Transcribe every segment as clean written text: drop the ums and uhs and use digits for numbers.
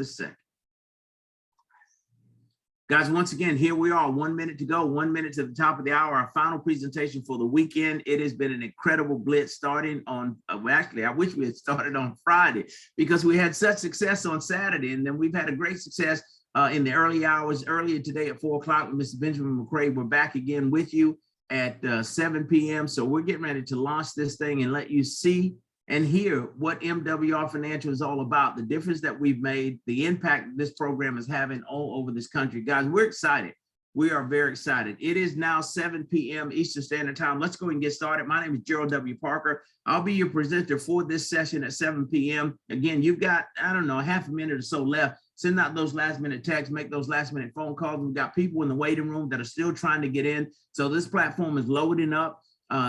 a second. Guys, once again, here we are, 1 minute to go, 1 minute to the top of the hour, our final presentation for the weekend. It has been an incredible blitz starting on, actually, I wish we had started on Friday because we had such success on Saturday, and then we've had a great success in the early hours. Earlier today at 4 o'clock with Mr. Benjamin McCrae, we're back again with you at 7 p.m. So we're getting ready to launch this thing and let you see and hear what MWR Financial is all about, the difference that we've made, the impact this program is having all over this country. Guys, we're excited. We are very excited. It is now 7 p.m. Eastern Standard Time. Let's go and get started. My name is Gerald W. Parker. I'll be your presenter for this session at 7 p.m. Again, you've got, I don't know, half a minute or so left. Send out those last minute texts, make those last minute phone calls. We've got people in the waiting room that are still trying to get in. So this platform is loading up.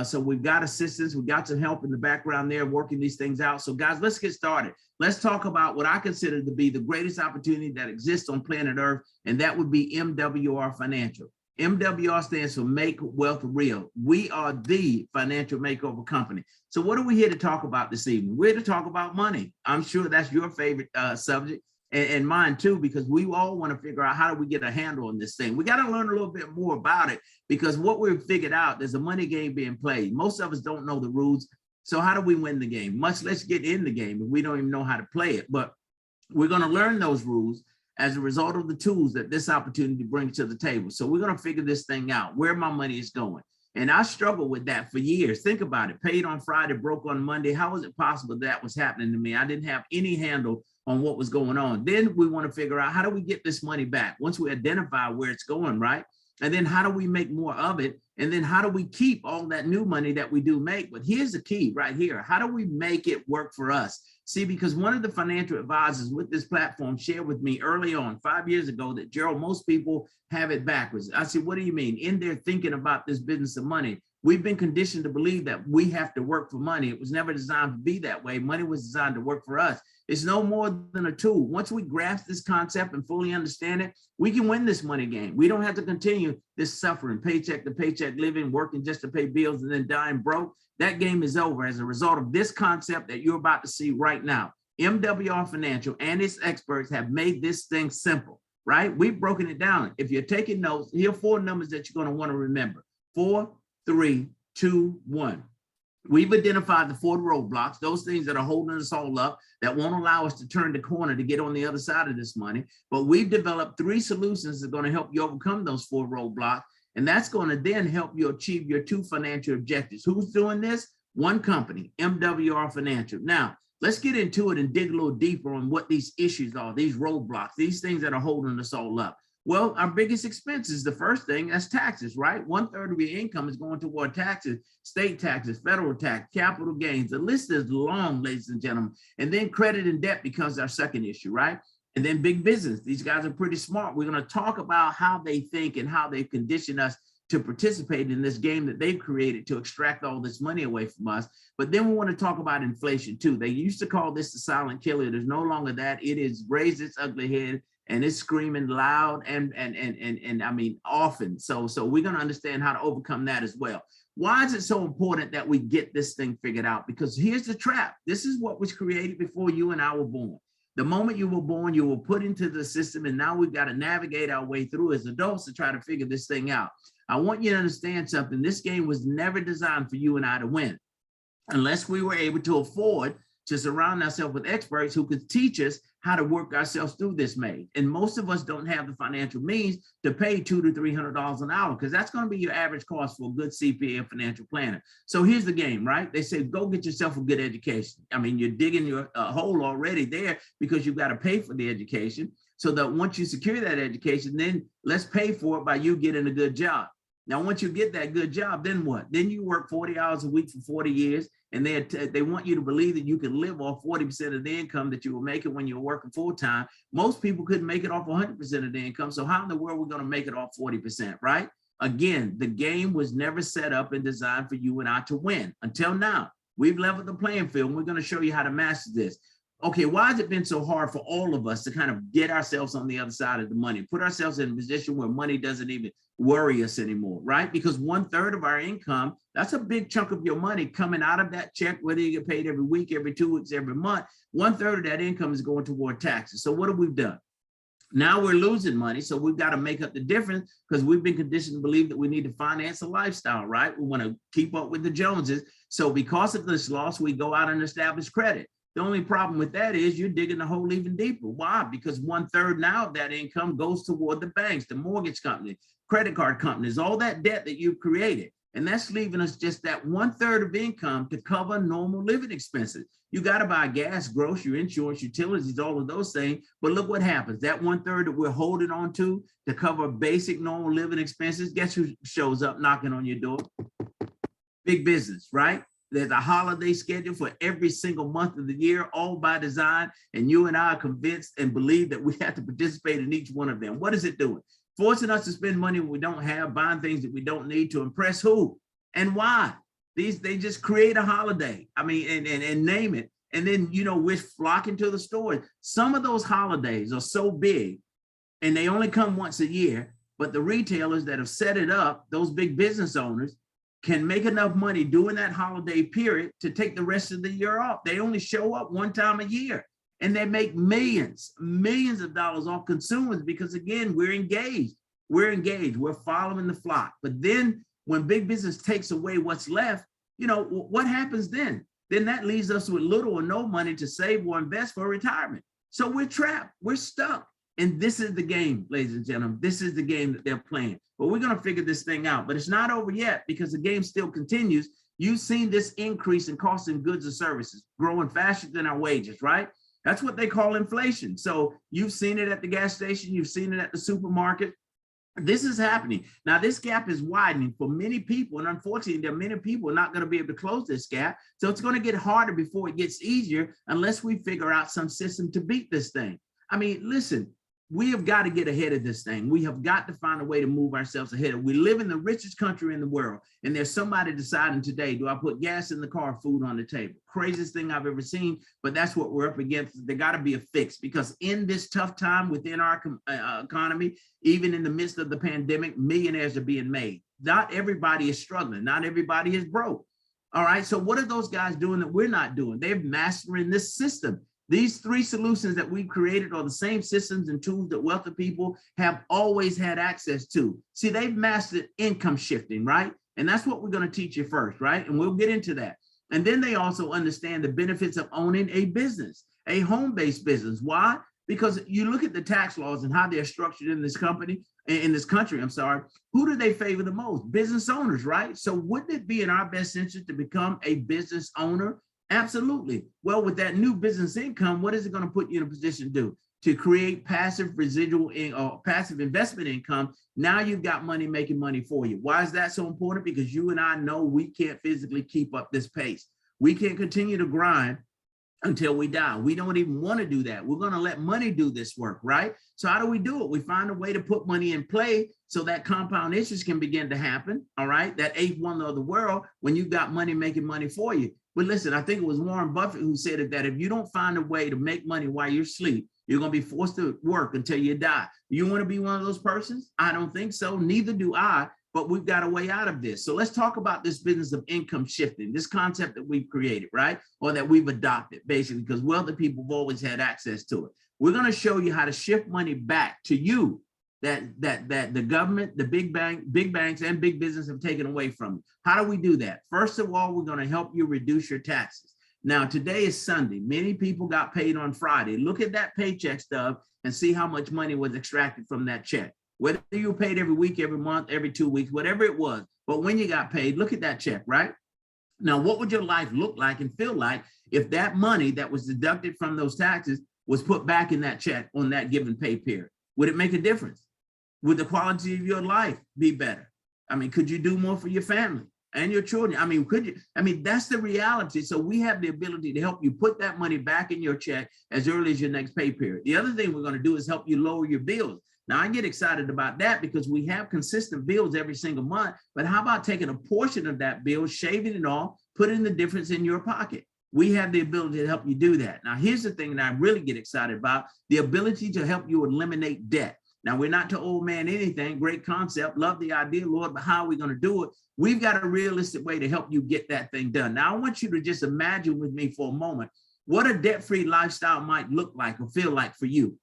So we've got assistance, we've got some help in the background there working these things out. So guys, let's get started. Let's talk about what I consider to be the greatest opportunity that exists on planet Earth, and that would be MWR Financial. MWR stands for Make Wealth Real. We are the financial makeover company. So what are we here to talk about this evening? We're here to talk about money. I'm sure that's your favorite subject. And mine too, because we all want to figure out how do we get a handle on this thing. We got to learn a little bit more about it because what we've figured out, there's a money game being played. Most of us don't know the rules. So how do we win the game? Much less get in the game if we don't even know how to play it. But we're going to learn those rules as a result of the tools that this opportunity brings to the table. So we're going to figure this thing out, where my money is going. And I struggled with that for years. Think about it. Paid on Friday, broke on Monday. How was it possible that was happening to me? I didn't have any handle on what was going on. Then we want to figure out how do we get this money back once we identify where it's going, right? And then how do we make more of it? And then how do we keep all that new money that we do make? But here's the key right here. How do we make it work for us? See, because one of the financial advisors with this platform shared with me early on 5 years ago that, Gerald, most people have it backwards. I said, what do you mean? In there thinking about this business of money, we've been conditioned to believe that we have to work for money. It was never designed to be that way. Money was designed to work for us. It's no more than a tool. Once we grasp this concept and fully understand it, we can win this money game. We don't have to continue this suffering, paycheck to paycheck living, working just to pay bills and then dying broke. That game is over as a result of this concept that you're about to see right now. MWR Financial and its experts have made this thing simple, right? We've broken it down. If you're taking notes, here are 4 numbers that you're going to want to remember. 4, 3, 2, 1. We've identified the 4 roadblocks, those things that are holding us all up, that won't allow us to turn the corner to get on the other side of this money. But we've developed 3 solutions that are going to help you overcome those 4 roadblocks. And that's going to then help you achieve your 2 financial objectives. Who's doing this? One company, MWR Financial. Now, let's get into it and dig a little deeper on what these issues are, these roadblocks, these things that are holding us all up. Well, our biggest expense is the first thing, that's taxes, right? 1/3 of your income is going toward taxes, state taxes, federal tax, capital gains. The list is long, ladies and gentlemen. And then credit and debt becomes our second issue, right? And then big business. These guys are pretty smart. We're going to talk about how they think and how they condition us to participate in this game that they've created to extract all this money away from us. But then we want to talk about inflation too. They used to call this the silent killer. There's no longer that. It has raised its ugly head. And it's screaming loud and I mean, often. So we're going to understand how to overcome that as well. Why is it so important that we get this thing figured out? Because here's the trap. This is what was created before you and I were born. The moment you were born, you were put into the system, and now we've got to navigate our way through as adults to try to figure this thing out. I want you to understand something. This game was never designed for you and I to win, unless we were able to afford to surround ourselves with experts who could teach us how to work ourselves through this maze. And most of us don't have the financial means to pay $200 to $300 an hour, because that's going to be your average cost for a good CPA or financial planner. So here's the game, right? They say, go get yourself a good education. I mean, you're digging your hole already there because you've got to pay for the education. So that once you secure that education, then let's pay for it by you getting a good job. Now, once you get that good job, then what? Then you work 40 hours a week for 40 years, and they want you to believe that you can live off 40% of the income that you were making when you were working full-time. Most people couldn't make it off 100% of the income. So how in the world are we going to make it off 40%, right? Again, the game was never set up and designed for you and I to win. Until now, we've leveled the playing field, and we're going to show you how to master this. okay, why has it been so hard for all of us to kind of get ourselves on the other side of the money, put ourselves in a position where money doesn't even worry us anymore, right? Because 1/3 of our income, that's a big chunk of your money coming out of that check, whether you get paid every week, every 2 weeks, every month. 1/3 of that income is going toward taxes. So what have we done? Now we're losing money, so we've got to make up the difference because we've been conditioned to believe that we need to finance a lifestyle, right? We want to keep up with the Joneses. So because of this loss, we go out and establish credit. The only problem with that is you're digging the hole even deeper. Why? Because 1/3 now of that income goes toward the banks, the mortgage company, credit card companies, all that debt that you've created. And that's leaving us just that 1/3 of income to cover normal living expenses. You got to buy gas, grocery, insurance, utilities, all of those things. But look what happens. That 1/3 that we're holding on to cover basic normal living expenses, guess who shows up knocking on your door? Big business, right? There's a holiday schedule for every single month of the year, all by design. And you and I are convinced and believe that we have to participate in each one of them. What is it doing? Forcing us to spend money we don't have, buying things that we don't need to impress who and why? They just create a holiday. I mean, and name it. And then, we're flocking to the stores. Some of those holidays are so big and they only come once a year, but the retailers that have set it up, those big business owners, can make enough money during that holiday period to take the rest of the year off. They only show up one time a year and they make millions of dollars off consumers because, again, we're engaged. We're following the flock. But then when big business takes away what's left, what happens then? Then that leaves us with little or no money to save or invest for retirement. So we're trapped, we're stuck. And this is the game, ladies and gentlemen. This is the game that they're playing. But we're going to figure this thing out. But it's not over yet because the game still continues. You've seen this increase in cost of goods and services growing faster than our wages, right? That's what they call inflation. So you've seen it at the gas station. You've seen it at the supermarket. This is happening. Now, this gap is widening for many people. And unfortunately, there are many people not going to be able to close this gap. So it's going to get harder before it gets easier unless we figure out some system to beat this thing. I mean, listen, we have got to get ahead of this thing. We have got to find a way to move ourselves ahead. We live in the richest country in the world. And there's somebody deciding today, do I put gas in the car, food on the table? Craziest thing I've ever seen, but that's what we're up against. There got to be a fix because in this tough time within our economy, even in the midst of the pandemic, millionaires are being made. Not everybody is struggling. Not everybody is broke. All right. So what are those guys doing that we're not doing? They're mastering this system. These 3 solutions that we've created are the same systems and tools that wealthy people have always had access to. See, they've mastered income shifting, right? And that's what we're going to teach you first, right? And we'll get into that. And then they also understand the benefits of owning a business, a home-based business. Why? Because you look at the tax laws and how they're structured in this country, who do they favor the most? Business owners, right? So wouldn't it be in our best interest to become a business owner? Absolutely. Well, with that new business income, what is it going to put you in a position to do? To create passive residual or passive investment income. Now you've got money making money for you. Why is that so important? Because you and I know we can't physically keep up this pace. We can't continue to grind until we die. We don't even want to do that. We're going to let money do this work, right? So how do we do it? We find a way to put money in play so that compound interest can begin to happen, all right? That 8th wonder of the world when you've got money making money for you. But listen, I think it was Warren Buffett who said it, that if you don't find a way to make money while you're asleep, you're going to be forced to work until you die. You want to be one of those persons? I don't think so. Neither do I, but we've got a way out of this. So let's talk about this business of income shifting, this concept that we've created, right? Or that we've adopted, basically, because wealthy people have always had access to it. We're going to show you how to shift money back to you that the government, the big banks and big business have taken away from you. How do we do that? First of all, we're going to help you reduce your taxes. Now, today is Sunday. Many people got paid on Friday. Look at that paycheck stub and see how much money was extracted from that check. Whether you were paid every week, every month, every 2 weeks, whatever it was. But when you got paid, look at that check, right? Now, what would your life look like and feel like if that money that was deducted from those taxes was put back in that check on that given pay period? Would it make a difference? Would the quality of your life be better? I mean, could you do more for your family and your children? I mean, could you? I mean, that's the reality. So we have the ability to help you put that money back in your check as early as your next pay period. The other thing we're going to do is help you lower your bills. Now, I get excited about that because we have consistent bills every single month. But how about taking a portion of that bill, shaving it off, putting the difference in your pocket? We have the ability to help you do that. Now, here's the thing that I really get excited about, the ability to help you eliminate debt. Now, we're not to old man anything, great concept, love the idea, Lord, but how are we going to do it? We've got a realistic way to help you get that thing done. Now, I want you to just imagine with me for a moment what a debt-free lifestyle might look like or feel like for you.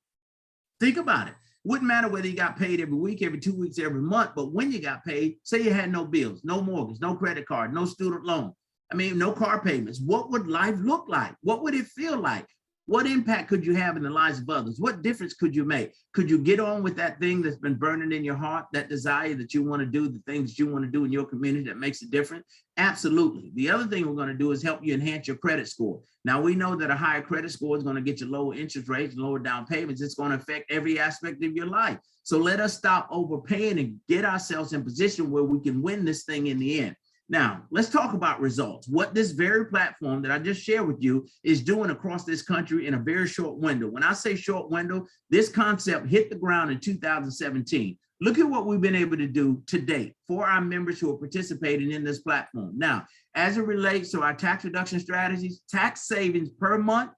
Think about it. Wouldn't matter whether you got paid every week, every 2 weeks, every month, but when you got paid, say you had no bills, no mortgage, no credit card, no student loan, no car payments. What would life look like? What would it feel like? What impact could you have in the lives of others? What difference could you make? Could you get on with that thing that's been burning in your heart, that desire that you want to do, the things that you want to do in your community that makes a difference? Absolutely. The other thing we're going to do is help you enhance your credit score. Now, we know that a higher credit score is going to get you lower interest rates and lower down payments. It's going to affect every aspect of your life. So let us stop overpaying and get ourselves in position where we can win this thing in the end. Now, let's talk about results. What this very platform that I just shared with you is doing across this country in a very short window. When I say short window, this concept hit the ground in 2017. Look at what we've been able to do to date for our members who are participating in this platform. Now, as it relates to our tax reduction strategies, tax savings per month,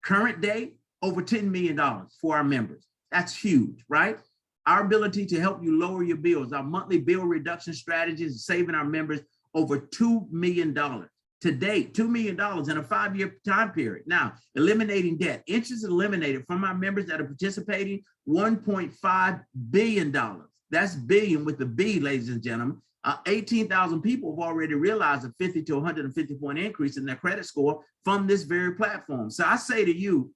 current day, over $10 million for our members. That's huge, right? Our ability to help you lower your bills, our monthly bill reduction strategies, saving our members over $2 million to date, $2 million in a 5-year time period. Now, eliminating debt, interest eliminated from our members that are participating, $1.5 billion. That's billion with the B, ladies and gentlemen. 18,000 people have already realized a 50 to 150 point increase in their credit score from this very platform. So I say to you,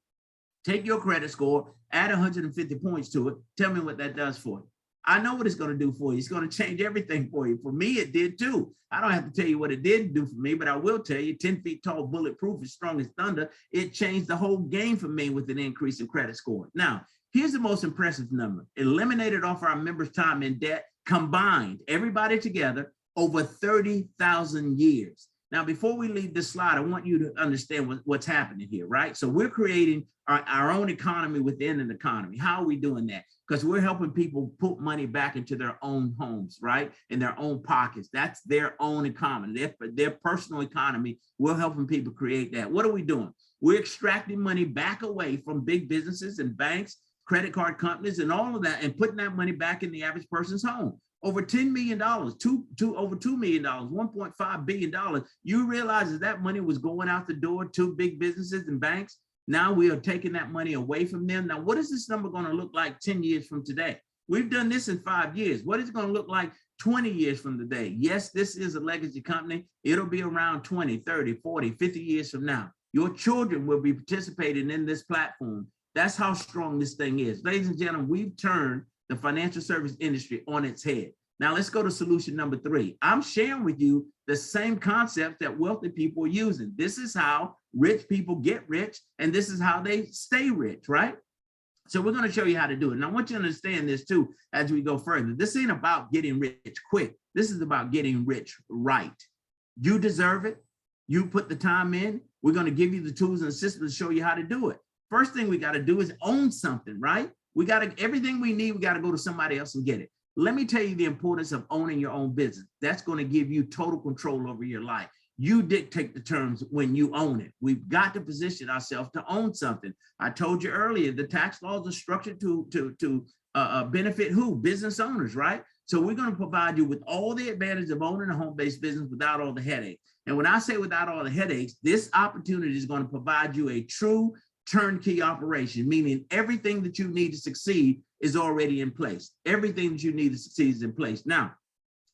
take your credit score, add 150 points to it. Tell me what that does for you. I know what it's going to do for you. It's going to change everything for you. For me, it did too. I don't have to tell you what it did do for me, but I will tell you, 10 feet tall, bulletproof, as strong as thunder. It changed the whole game for me with an increase in credit score. Now, here's the most impressive number. Eliminated off our members' time in debt, combined, everybody together, over 30,000 years. Now, before we leave this slide, I want you to understand what's happening here, right? So we're creating our own economy within an economy. How are we doing that? Because we're helping people put money back into their own homes, right? In their own pockets. That's their own economy, their personal economy. We're helping people create that. What are we doing? We're extracting money back away from big businesses and banks, credit card companies, and all of that, and putting that money back in the average person's home. Over $10 million, over $2 million, $1.5 billion. You realize that money was going out the door to big businesses and banks. Now we are taking that money away from them. Now, what is this number going to look like 10 years from today? We've done this in 5 years. What is it going to look like 20 years from today? Yes, this is a legacy company. It'll be around 20, 30, 40, 50 years from now. Your children will be participating in this platform. That's how strong this thing is. Ladies and gentlemen, we've turned the financial service industry on its head. Now let's go to solution number 3. I'm sharing with you the same concept that wealthy people are using. This is how rich people get rich, and this is how they stay rich, right? So we're going to show you how to do it. And I want you to understand this too as we go further. This ain't about getting rich quick. This is about getting rich right. You deserve it. You put the time in. We're going to give you the tools and the systems to show you how to do it. First thing we got to do is own something, right? We got to, everything we need, we got to go to somebody else and get it. Let me tell you the importance of owning your own business. That's going to give you total control over your life. You dictate the terms when you own it. We've got to position ourselves to own something. I told you earlier, the tax laws are structured to benefit who? Business owners, right? So we're going to provide you with all the advantages of owning a home-based business without all the headaches. And when I say without all the headaches, this opportunity is going to provide you a true turnkey operation, meaning everything that you need to succeed is already in place. Everything that you need to succeed is in place. Now,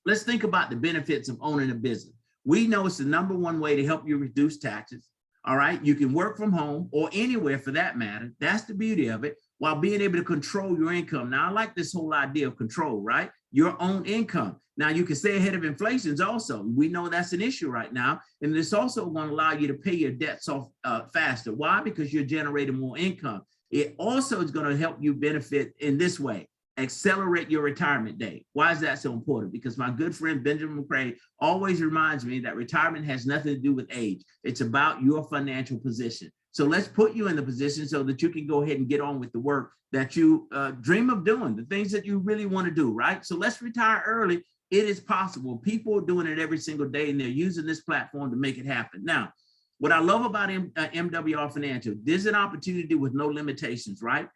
let's think about the benefits of owning a business. We know it's the #1 way to help you reduce taxes. All right. You can work from home or anywhere for that matter. That's the beauty of it, while being able to control your income. Now, I like this whole idea of control, right? Your own income. Now, you can stay ahead of inflation also. We know that's an issue right now. And it's also going to allow you to pay your debts off faster. Why? Because you're generating more income. It also is going to help you benefit in this way. Accelerate your retirement date. Why is that so important? Because my good friend Benjamin McCrae always reminds me that retirement has nothing to do with age. It's about your financial position. So let's put you in the position so that you can go ahead and get on with the work that you dream of doing, the things that you really want to do, right? So let's retire early. It is possible. People are doing it every single day, and they're using this platform to make it happen. Now, What I love about MWR Financial, there's an opportunity with no limitations, right?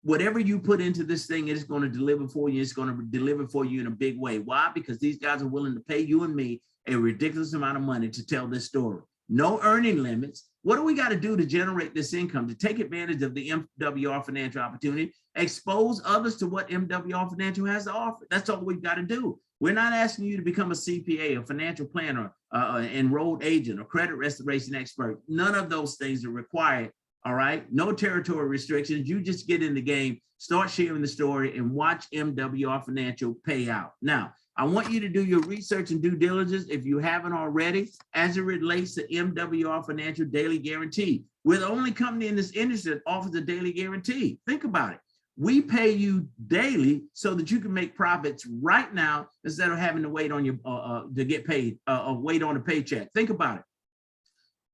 Whatever you put into this thing, it is going to deliver for you. It's going to deliver for you in a big way. Why? Because these guys are willing to pay you and me a ridiculous amount of money to tell this story. No earning limits. What do we got to do to generate this income, to take advantage of the MWR Financial opportunity, expose others to what MWR Financial has to offer? That's all we've got to do. We're not asking you to become a CPA, a financial planner, enrolled agent, or credit restoration expert. None of those things are required. All right, no territory restrictions. You just get in the game, start sharing the story, and watch MWR Financial pay out. Now, I want you to do your research and due diligence if you haven't already, as it relates to MWR Financial Daily Guarantee. We're the only company in this industry that offers a daily guarantee. Think about it. We pay you daily so that you can make profits right now instead of having to wait on your to get paid or wait on a paycheck. Think about it.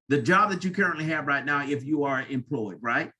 The job that you currently have right now, if you are employed, right?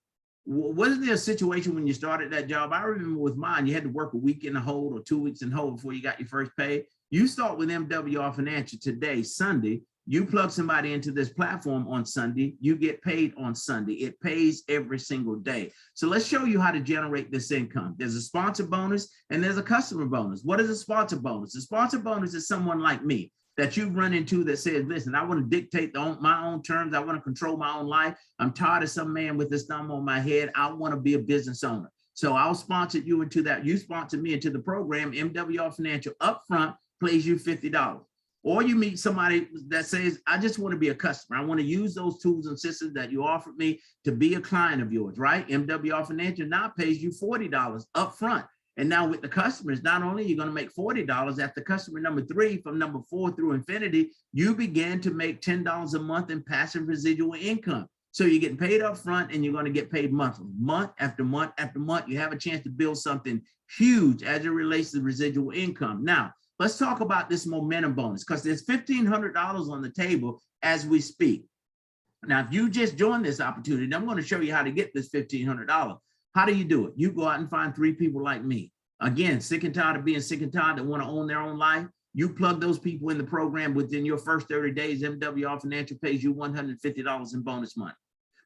Wasn't there a situation when you started that job? I remember with mine, you had to work a week in the hold or 2 weeks in the hold before you got your first pay. You start with MWR Financial today, Sunday. You plug somebody into this platform on Sunday, you get paid on Sunday. It pays every single day. So let's show you how to generate this income. There's a sponsor bonus and there's a customer bonus. What is a sponsor bonus? The sponsor bonus is someone like me that you run into that says, listen, I want to dictate my own terms. I want to control my own life. I'm tired of some man with his thumb on my head. I want to be a business owner. So I'll sponsor you into that. You sponsor me into the program. MWR Financial upfront pays you $50. Or you meet somebody that says, I just want to be a customer. I want to use those tools and systems that you offered me to be a client of yours, right? MWR Financial now pays you $40 upfront. And now with the customers, not only are you going to make $40 at the customer number 3, from number 4 through infinity, you begin to make $10 a month in passive residual income. So you're getting paid up front and you're going to get paid monthly, month after month after month. You have a chance to build something huge as it relates to residual income. Now, let's talk about this momentum bonus, because there's $1,500 on the table as we speak. Now, if you just joined this opportunity, I'm going to show you how to get this $1,500. How do you do it? You go out and find 3 people like me. Again, sick and tired of being sick and tired, that want to own their own life. You plug those people in the program. Within your first 30 days, MWR Financial pays you $150 in bonus money.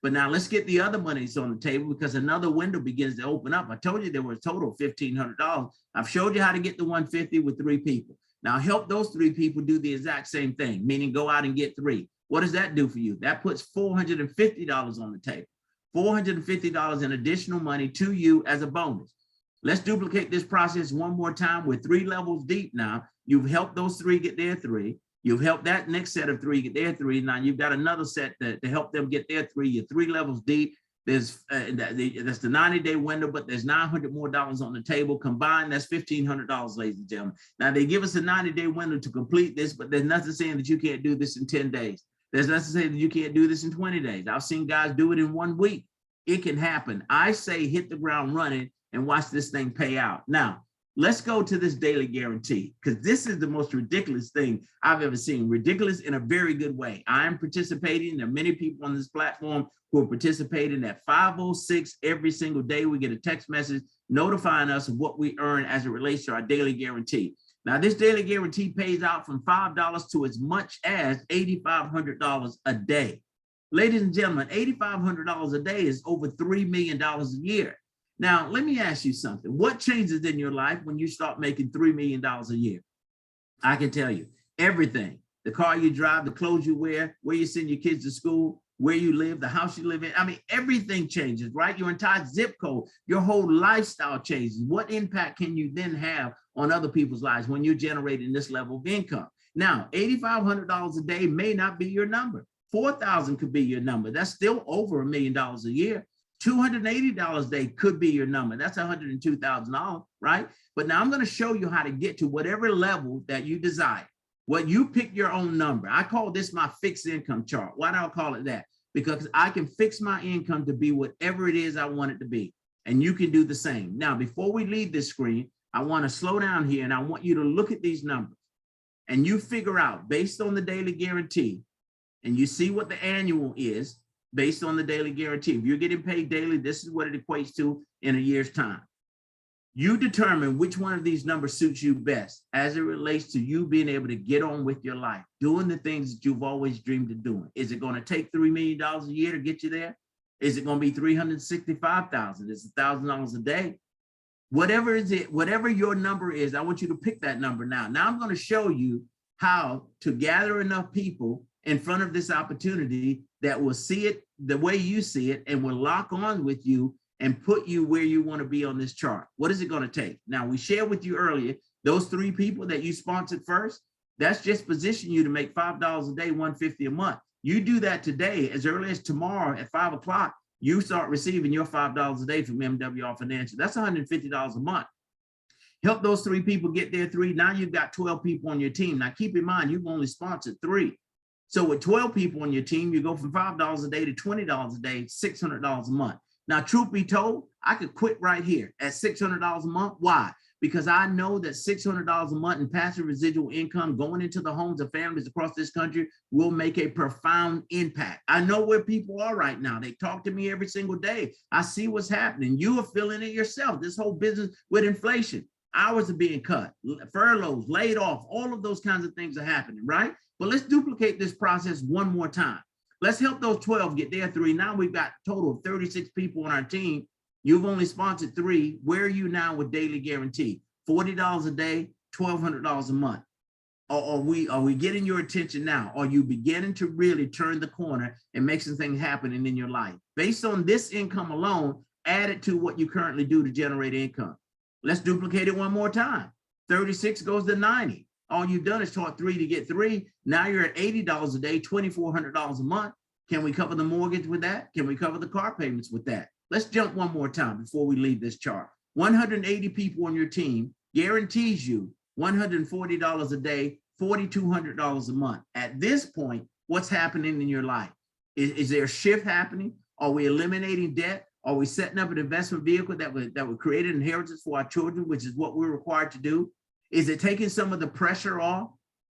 But now let's get the other monies on the table, because another window begins to open up. I told you there was a total of $1,500. I've showed you how to get the $150 with 3 people. Now help those 3 people do the exact same thing, meaning go out and get 3. What does that do for you? That puts $450 on the table. $450 in additional money to you as a bonus. Let's duplicate this process one more time. We're 3 levels deep now. You've helped those 3 get their 3. You've helped that next set of 3 get their 3. Now you've got another set to help them get their 3. You're 3 levels deep. There's that's the 90-day window, but there's $900 more on the table. Combined, that's $1,500, ladies and gentlemen. Now they give us a 90-day window to complete this, but there's nothing saying that you can't do this in 10 days. There's nothing saying that you can't do this in 20 days. I've seen guys do it in 1 week. It can happen. I say hit the ground running and watch this thing pay out. Now, let's go to this daily guarantee, because this is the most ridiculous thing I've ever seen. Ridiculous in a very good way. I am participating. There are many people on this platform who are participating. At 5:06 every single day, we get a text message notifying us of what we earn as it relates to our daily guarantee. Now, this daily guarantee pays out from $5 to as much as $8,500 a day. Ladies and gentlemen, $8,500 a day is over $3 million a year. Now, let me ask you something. What changes in your life when you start making $3 million a year? I can tell you everything. The car you drive, the clothes you wear, where you send your kids to school, where you live, the house you live in. I mean, everything changes, right? Your entire zip code, your whole lifestyle changes. What impact can you then have on other people's lives when you're generating this level of income? Now, $8,500 a day may not be your number. $4,000 could be your number. That's still over $1 million a year. $280 a day could be your number. That's $102,000, right? But now I'm going to show you how to get to whatever level that you desire. What you pick your own number. I call this my fixed income chart. Why do I call it that? Because I can fix my income to be whatever it is I want it to be. And you can do the same. Now, before we leave this screen, I want to slow down here and I want you to look at these numbers and you figure out based on the daily guarantee, and you see what the annual is based on the daily guarantee. If you're getting paid daily, this is what it equates to in a year's time. You determine which one of these numbers suits you best as it relates to you being able to get on with your life, doing the things that you've always dreamed of doing. Is it going to take $3 million a year to get you there? Is it going to be $365,000? Is it $1,000 a day? Whatever is it, whatever your number is, I want you to pick that number now. Now I'm going to show you how to gather enough people in front of this opportunity that will see it the way you see it and will lock on with you and put you where you want to be on this chart. What is it going to take? Now, we shared with you earlier, those 3 people that you sponsored first, that's just position you to make $5 a day, $150 a month. You do that today, as early as tomorrow at 5 o'clock, you start receiving your $5 a day from MWR Financial. That's $150 a month. Help those 3 people get their 3. Now you've got 12 people on your team. Now keep in mind, you've only sponsored 3. So with 12 people on your team, you go from $5 a day to $20 a day, $600 a month. Now, truth be told, I could quit right here at $600 a month. Why? Because I know that $600 a month in passive residual income going into the homes of families across this country will make a profound impact. I know where people are right now. They talk to me every single day. I see what's happening. You are feeling it yourself. This whole business with inflation, hours are being cut, furloughs, laid off, all of those kinds of things are happening, right? But let's duplicate this process one more time. Let's help those 12 get their 3. Now we've got a total of 36 people on our team. You've only sponsored 3. Where are you now with daily guarantee? $40 a day, $1,200 a month. Are we getting your attention now? Are you beginning to really turn the corner and make some things happening in your life? Based on this income alone, add it to what you currently do to generate income. Let's duplicate it one more time. 36 goes to 90. All you've done is taught 3 to get 3. Now you're at $80 a day, $2,400 a month. Can we cover the mortgage with that? Can we cover the car payments with that? Let's jump one more time before we leave this chart. 180 people on your team guarantees you $140 a day, $4,200 a month. At this point, what's happening in your life? Is there a shift happening? Are we eliminating debt? Are we setting up an investment vehicle that would create an inheritance for our children, which is what we're required to do? Is it taking some of the pressure off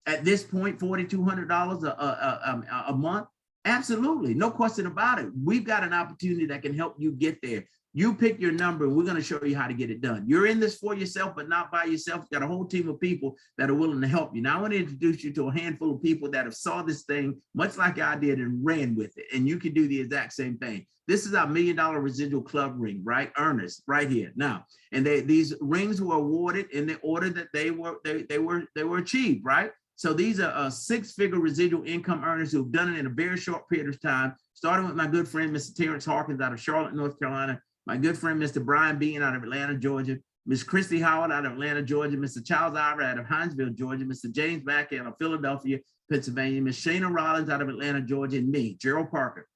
at this point, $4,200 a month? Absolutely, no question about it. We've got an opportunity that can help you get there. You pick your number and we're going to show you how to get it done. You're in this for yourself, but not by yourself. You've got a whole team of people that are willing to help you. Now I want to introduce you to a handful of people that have saw this thing much like I did and ran with it. And you can do the exact same thing. This is our $1 Million Residual Club ring, right? Earners right here now. And these rings were awarded in the order that they were achieved, right? So these are 6-figure residual income earners who've done it in a very short period of time, starting with my good friend, Mr. Terrence Hawkins out of Charlotte, North Carolina, my good friend, Mr. Brian Bean out of Atlanta, Georgia, Ms. Christy Howard out of Atlanta, Georgia, Mr. Charles Ivory out of Hinesville, Georgia, Mr. James Mackey out of Philadelphia, Pennsylvania, Ms. Shana Rollins out of Atlanta, Georgia, and me, Gerald Parker.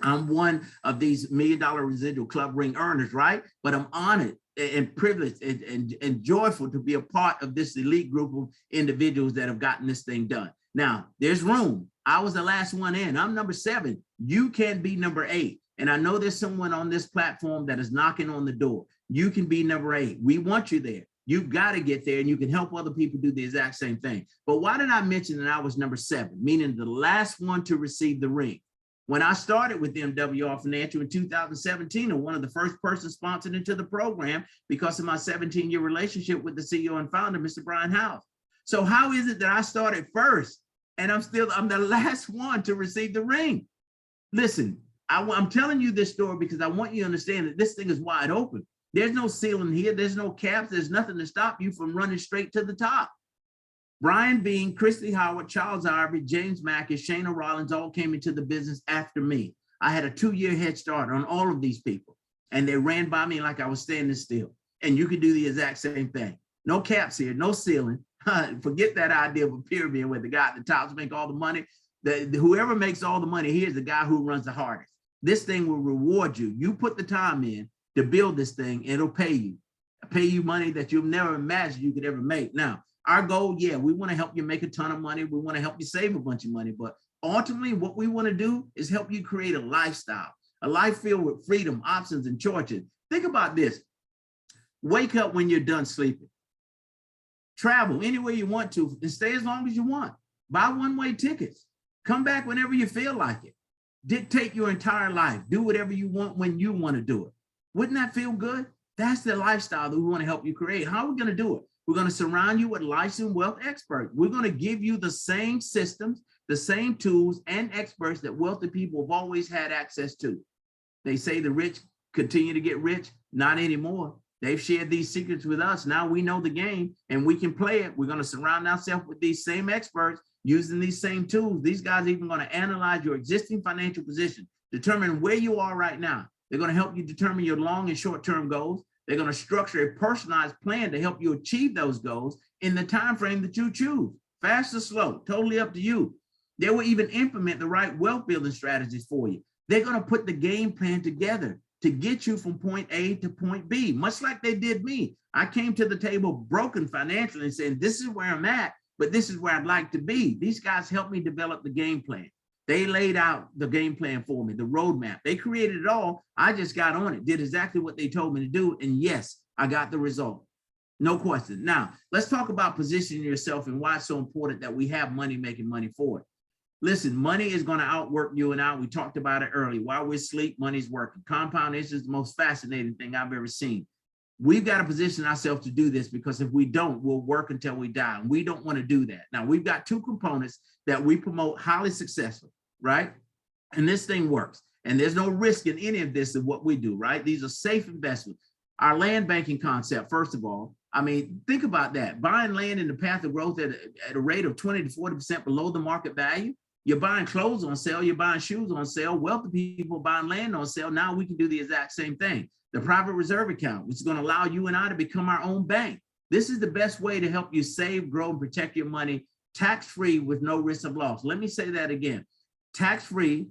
I'm one of these $1 Million Residual Club ring earners, right? But I'm honored and privileged and joyful to be a part of this elite group of individuals that have gotten this thing done. Now, there's room. I was the last one in. I'm number 7. You can be number 8. And I know there's someone on this platform that is knocking on the door. You can be number 8. We want you there. You've got to get there and you can help other people do the exact same thing. But why did I mention that I was number 7, meaning the last one to receive the ring? When I started with MWR Financial in 2017, and one of the first persons sponsored into the program because of my 17-year relationship with the CEO and founder, Mr. Brian House. So how is it that I started first and I'm the last one to receive the ring? Listen, I'm telling you this story because I want you to understand that this thing is wide open. There's no ceiling here. There's no caps. There's nothing to stop you from running straight to the top. Brian Bean, Christy Howard, Charles Ivory, James Mackey, Shana Rollins all came into the business after me. I had a 2-year head start on all of these people, and they ran by me like I was standing still. And you can do the exact same thing. No caps here, no ceiling. Forget that idea of a pyramid where the guy at the top make all the money. Whoever makes all the money here is the guy who runs the hardest. This thing will reward you. You put the time in to build this thing, it'll pay you money that you've never imagined you could ever make. Now, our goal, yeah, we want to help you make a ton of money. We want to help you save a bunch of money. But ultimately, what we want to do is help you create a lifestyle, a life filled with freedom, options, and choices. Think about this. Wake up when you're done sleeping. Travel anywhere you want to and stay as long as you want. Buy one-way tickets. Come back whenever you feel like it. Dictate your entire life. Do whatever you want when you want to do it. Wouldn't that feel good? That's the lifestyle that we want to help you create. How are we going to do it? We're going to surround you with licensed wealth experts. We're going to give you the same systems, the same tools and experts that wealthy people have always had access to. They say the rich continue to get rich. Not anymore. They've shared these secrets with us. Now we know the game and we can play it. We're going to surround ourselves with these same experts using these same tools. These guys are even going to analyze your existing financial position, determine where you are right now. They're going to help you determine your long and short-term goals. They're going to structure a personalized plan to help you achieve those goals in the time frame that you choose. Fast or slow, totally up to you. They will even implement the right wealth building strategies for you. They're going to put the game plan together to get you from point A to point B, much like they did me. I came to the table broken financially and saying, this is where I'm at, but this is where I'd like to be. These guys helped me develop the game plan. They laid out the game plan for me, the roadmap. They created it all. I just got on it, did exactly what they told me to do. And yes, I got the result. No question. Now, let's talk about positioning yourself and why it's so important that we have money making money for it. Listen, money is going to outwork you and I. We talked about it earlier. While we're asleep, money's working. Compound interest is the most fascinating thing I've ever seen. We've got to position ourselves to do this, because if we don't, we'll work until we die. And we don't want to do that. Now, we've got two components that we promote highly successful, right? And this thing works. And there's no risk in any of this of what we do, right? These are safe investments. Our land banking concept, first of all, I mean, think about that. Buying land in the path of growth at a rate of 20 to 40% below the market value. You're buying clothes on sale, you're buying shoes on sale, wealthy people buying land on sale. Now we can do the exact same thing. The private reserve account, which is going to allow you and I to become our own bank. This is the best way to help you save, grow, and protect your money tax-free with no risk of loss. Let me say that again. Tax-free,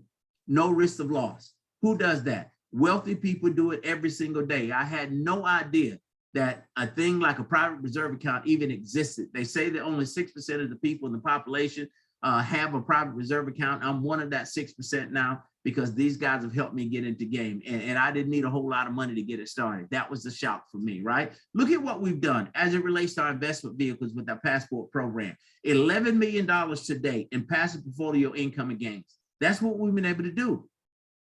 no risk of loss. Who does that? Wealthy people do it every single day. I had no idea that a thing like a private reserve account even existed. They say that only 6% of the people in the population have a private reserve account. I'm one of that 6% now, because these guys have helped me get into game, and I didn't need a whole lot of money to get it started. That was the shock for me, right? Look at what we've done as it relates to our investment vehicles with our passport program. $11 million to date in passive portfolio income and gains. That's what we've been able to do.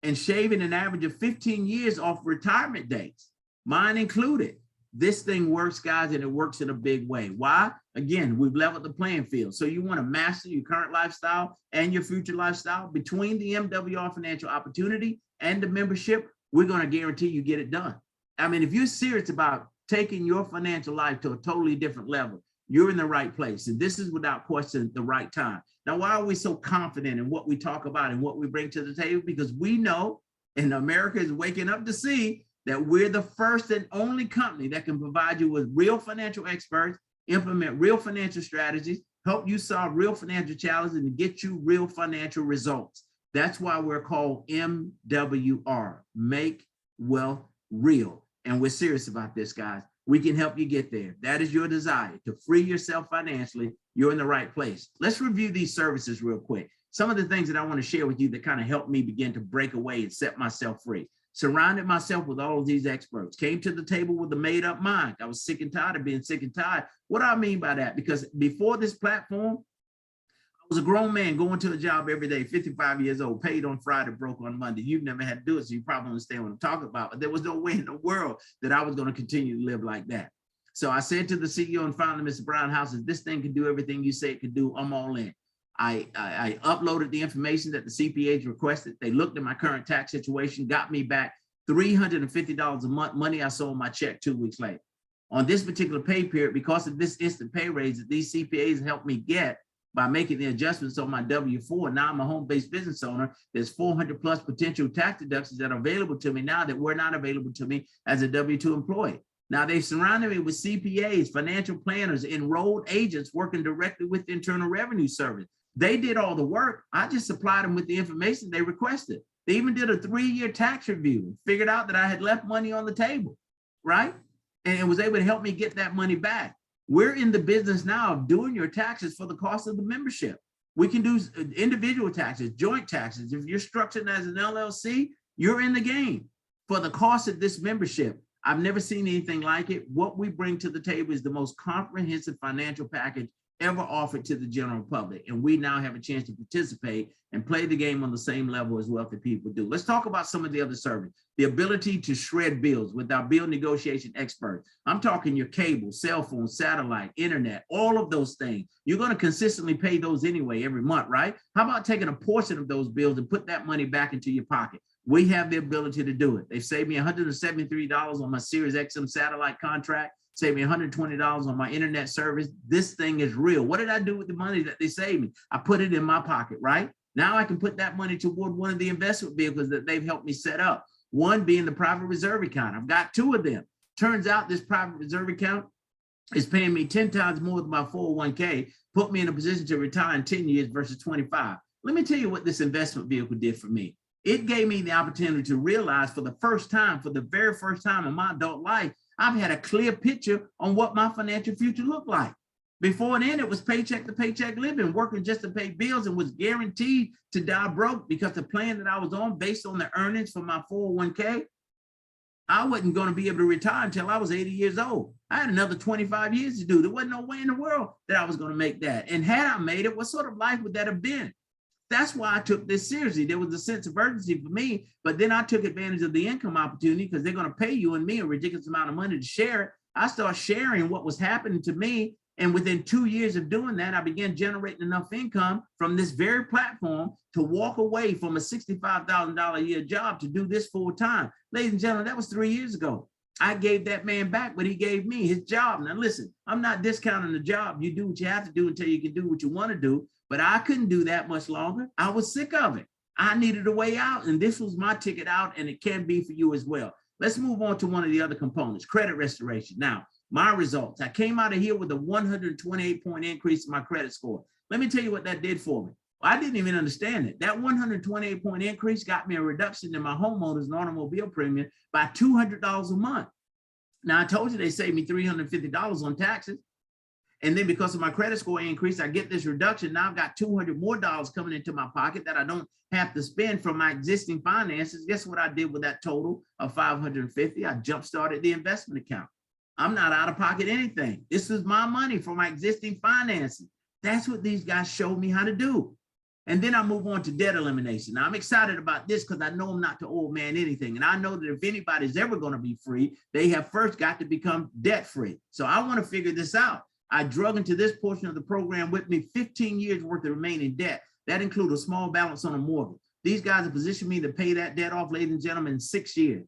And shaving an average of 15 years off retirement dates, mine included. This thing works, guys, and it works in a big way. Why? Again, we've leveled the playing field. So you want to master your current lifestyle and your future lifestyle. Between the MWR Financial Opportunity and the membership, we're going to guarantee you get it done. I mean, if you're serious about taking your financial life to a totally different level, you're in the right place. And this is without question the right time. Now, why are we so confident in what we talk about and what we bring to the table? Because we know, and America is waking up to see, that we're the first and only company that can provide you with real financial experts, implement real financial strategies, help you solve real financial challenges, and get you real financial results. That's why we're called MWR, Make Wealth Real. And we're serious about this, guys. We can help you get there. That is your desire, to free yourself financially. You're in the right place. Let's review these services real quick. Some of the things that I want to share with you that kind of helped me begin to break away and set myself free. Surrounded myself with all of these experts, came to the table with a made up mind. I was sick and tired of being sick and tired. What do I mean by that? Because before this platform, I was a grown man going to a job every day, 55 years old, paid on Friday, broke on Monday. You've never had to do it, so you probably understand what I'm talking about. But there was no way in the world that I was going to continue to live like that. So I said to the CEO and founder, Mr. Brown House, if this thing can do everything you say it can do, I'm all in. I uploaded the information that the CPAs requested. They looked at my current tax situation, got me back $350 a month, money I sold my check 2 weeks later. On this particular pay period, because of this instant pay raise that these CPAs helped me get by making the adjustments on my W-4, now I'm a home-based business owner. There's 400 plus potential tax deductions that are available to me now that were not available to me as a W-2 employee. Now they've surrounded me with CPAs, financial planners, enrolled agents working directly with the Internal Revenue Service. They did all the work. I just supplied them with the information they requested. They even did a 3-year tax review, figured out that I had left money on the table, right? And was able to help me get that money back. We're in the business now of doing your taxes for the cost of the membership. We can do individual taxes, joint taxes. If you're structured as an LLC, you're in the game for the cost of this membership. I've never seen anything like it. What we bring to the table is the most comprehensive financial package ever offered to the general public. And we now have a chance to participate and play the game on the same level as wealthy people do. Let's talk about some of the other services. The ability to shred bills with our bill negotiation experts. I'm talking your cable, cell phone, satellite, internet, all of those things. You're going to consistently pay those anyway every month, right? How about taking a portion of those bills and put that money back into your pocket? We have the ability to do it. They've saved me $173 on my Sirius XM satellite contract, saved me $120 on my internet service. This thing is real. What did I do with the money that they saved me? I put it in my pocket, right? Now I can put that money toward one of the investment vehicles that they've helped me set up. One being the private reserve account. I've got two of them. Turns out this private reserve account is paying me 10 times more than my 401k, put me in a position to retire in 10 years versus 25. Let me tell you what this investment vehicle did for me. It gave me the opportunity to realize for the first time, for the very first time in my adult life, I've had a clear picture on what my financial future looked like. Before then, it was paycheck to paycheck living, working just to pay bills, and was guaranteed to die broke because the plan that I was on based on the earnings for my 401k, I wasn't going to be able to retire until I was 80 years old. I had another 25 years to do. There wasn't no way in the world that I was going to make that. And had I made it, what sort of life would that have been? That's why I took this seriously. There was a sense of urgency for me, but then I took advantage of the income opportunity because they're going to pay you and me a ridiculous amount of money to share it. I started sharing what was happening to me. And within 2 years of doing that, I began generating enough income from this very platform to walk away from a $65,000 a year job to do this full time. Ladies and gentlemen, that was 3 years ago. I gave that man back what he gave me, his job. Now listen, I'm not discounting the job. You do what you have to do until you can do what you want to do. But I couldn't do that much longer. I was sick of it. I needed a way out, and this was my ticket out, and it can be for you as well. Let's move on to one of the other components, credit restoration. Now, my results. I came out of here with a 128-point increase in my credit score. Let me tell you what that did for me. I didn't even understand it. That 128-point increase got me a reduction in my homeowners and automobile premium by $200 a month. Now, I told you they saved me $350 on taxes. And then because of my credit score increase, I get this reduction. Now I've got $200 more coming into my pocket that I don't have to spend from my existing finances. Guess what I did with that total of $550? I jump-started the investment account. I'm not out of pocket anything. This is my money for my existing finances. That's what these guys showed me how to do. And then I move on to debt elimination. Now I'm excited about this because I know I'm not the old man anything. And I know that if anybody's ever going to be free, they have first got to become debt-free. So I want to figure this out. I drug into this portion of the program with me 15 years worth of remaining debt. That includes a small balance on a mortgage. These guys have positioned me to pay that debt off, ladies and gentlemen, in 6 years.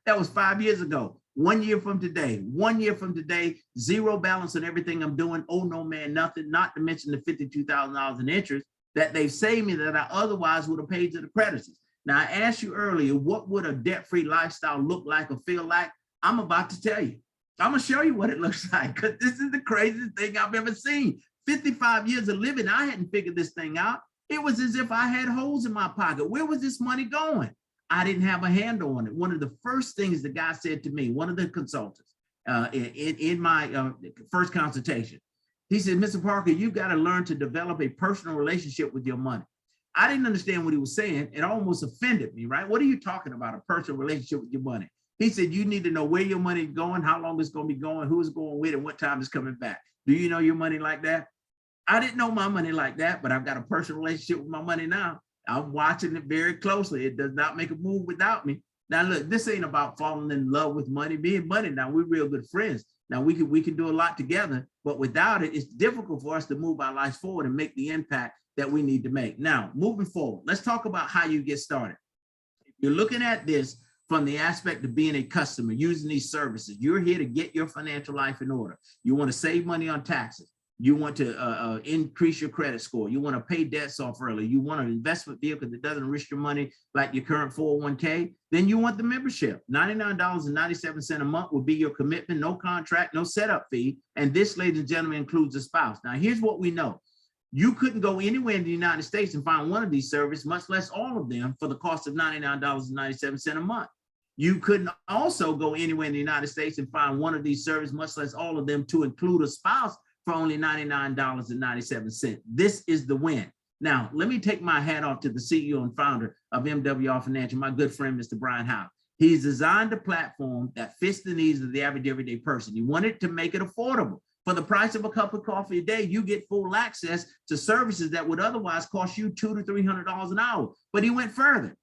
That was 5 years ago. 1 year from today, 1 year from today, zero balance on everything I'm doing. Oh, no, man, nothing, not to mention the $52,000 in interest that they've saved me that I otherwise would have paid to the creditors. Now, I asked you earlier, what would a debt-free lifestyle look like or feel like? I'm about to tell you. I'm going to show you what it looks like because this is the craziest thing I've ever seen. 55 years of living, I hadn't figured this thing out. It was as if I had holes in my pocket. Where was this money going? I didn't have a handle on it. One of the first things the guy said to me, one of the consultants in my first consultation, he said, Mr. Parker, you've got to learn to develop a personal relationship with your money. I didn't understand what he was saying. It almost offended me, right? What are you talking about, a personal relationship with your money? He said, you need to know where your money is going, how long it's going to be going, who it's going with, and what time it's coming back. Do you know your money like that? I didn't know my money like that, but I've got a personal relationship with my money now. I'm watching it very closely. It does not make a move without me. Now, look, this ain't about falling in love with money. Me and money, now we're real good friends. Now we can do a lot together, but without it, it's difficult for us to move our lives forward and make the impact that we need to make. Now, moving forward, let's talk about how you get started. If you're looking at this from the aspect of being a customer, using these services, you're here to get your financial life in order. You want to save money on taxes. You want to increase your credit score. You want to pay debts off early. You want an investment vehicle that doesn't risk your money like your current 401k. Then you want the membership. $99.97 a month will be your commitment, no contract, no setup fee. And this, ladies and gentlemen, includes a spouse. Now, here's what we know. You couldn't go anywhere in the United States and find one of these services, much less all of them, for the cost of $99.97 a month. You couldn't also go anywhere in the United States and find one of these services, much less all of them, to include a spouse for only $99.97. This is the win. Now, let me take my hat off to the CEO and founder of MWR Financial, my good friend, Mr. Brian Howe. He's designed a platform that fits the needs of the average everyday person. He wanted to make it affordable. For the price of a cup of coffee a day, you get full access to services that would otherwise cost you $200 to $300 an hour. But he went further.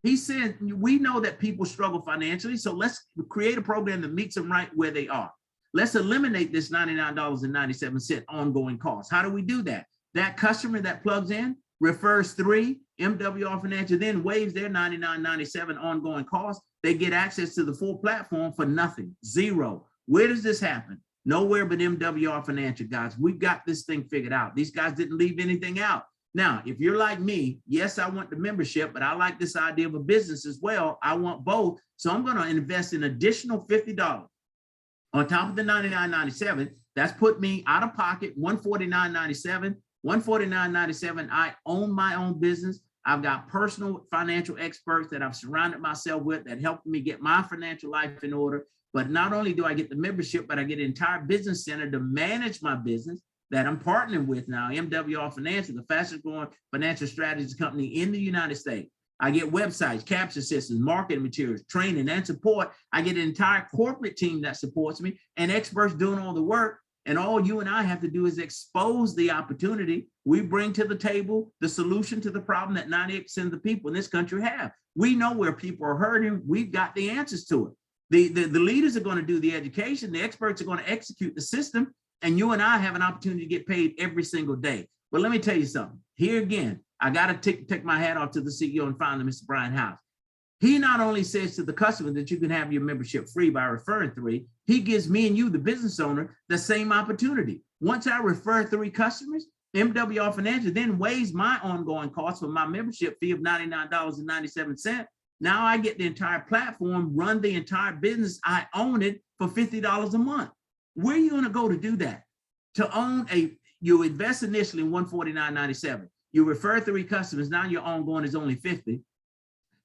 He said, we know that people struggle financially, so let's create a program that meets them right where they are. Let's eliminate this $99.97 ongoing cost. How do we do that? That customer that plugs in refers 3, MWR Financial then waives their $99.97 ongoing cost. They get access to the full platform for nothing, 0. Where does this happen? Nowhere but MWR Financial, guys. We've got this thing figured out. These guys didn't leave anything out. Now, if you're like me, yes, I want the membership, but I like this idea of a business as well. I want both. So I'm going to invest an additional $50 on top of the $99.97. That's put me out of pocket, $149.97. $149.97. I own my own business. I've got personal financial experts that I've surrounded myself with that help me get my financial life in order. But not only do I get the membership, but I get an entire business center to manage my business that I'm partnering with now, MWR Financial, the fastest growing financial strategies company in the United States. I get websites, capture systems, marketing materials, training, and support. I get an entire corporate team that supports me and experts doing all the work. And all you and I have to do is expose the opportunity. We bring to the table the solution to the problem that 98% of the people in this country have. We know where people are hurting. We've got the answers to it. The leaders are going to do the education. The experts are going to execute the system. And you and I have an opportunity to get paid every single day. But let me tell you something. Here again, I got to take my hat off to the CEO and founder, Mr. Brian House. He not only says to the customer that you can have your membership free by referring 3, he gives me and you, the business owner, the same opportunity. Once I refer 3 customers, MWR Financial then waives my ongoing cost for my membership fee of $99.97. Now I get the entire platform, run the entire business. I own it for $50 a month. Where are you going to go to do that? To own you invest initially in $149.97. You refer 3 customers. Now your ongoing is only $50.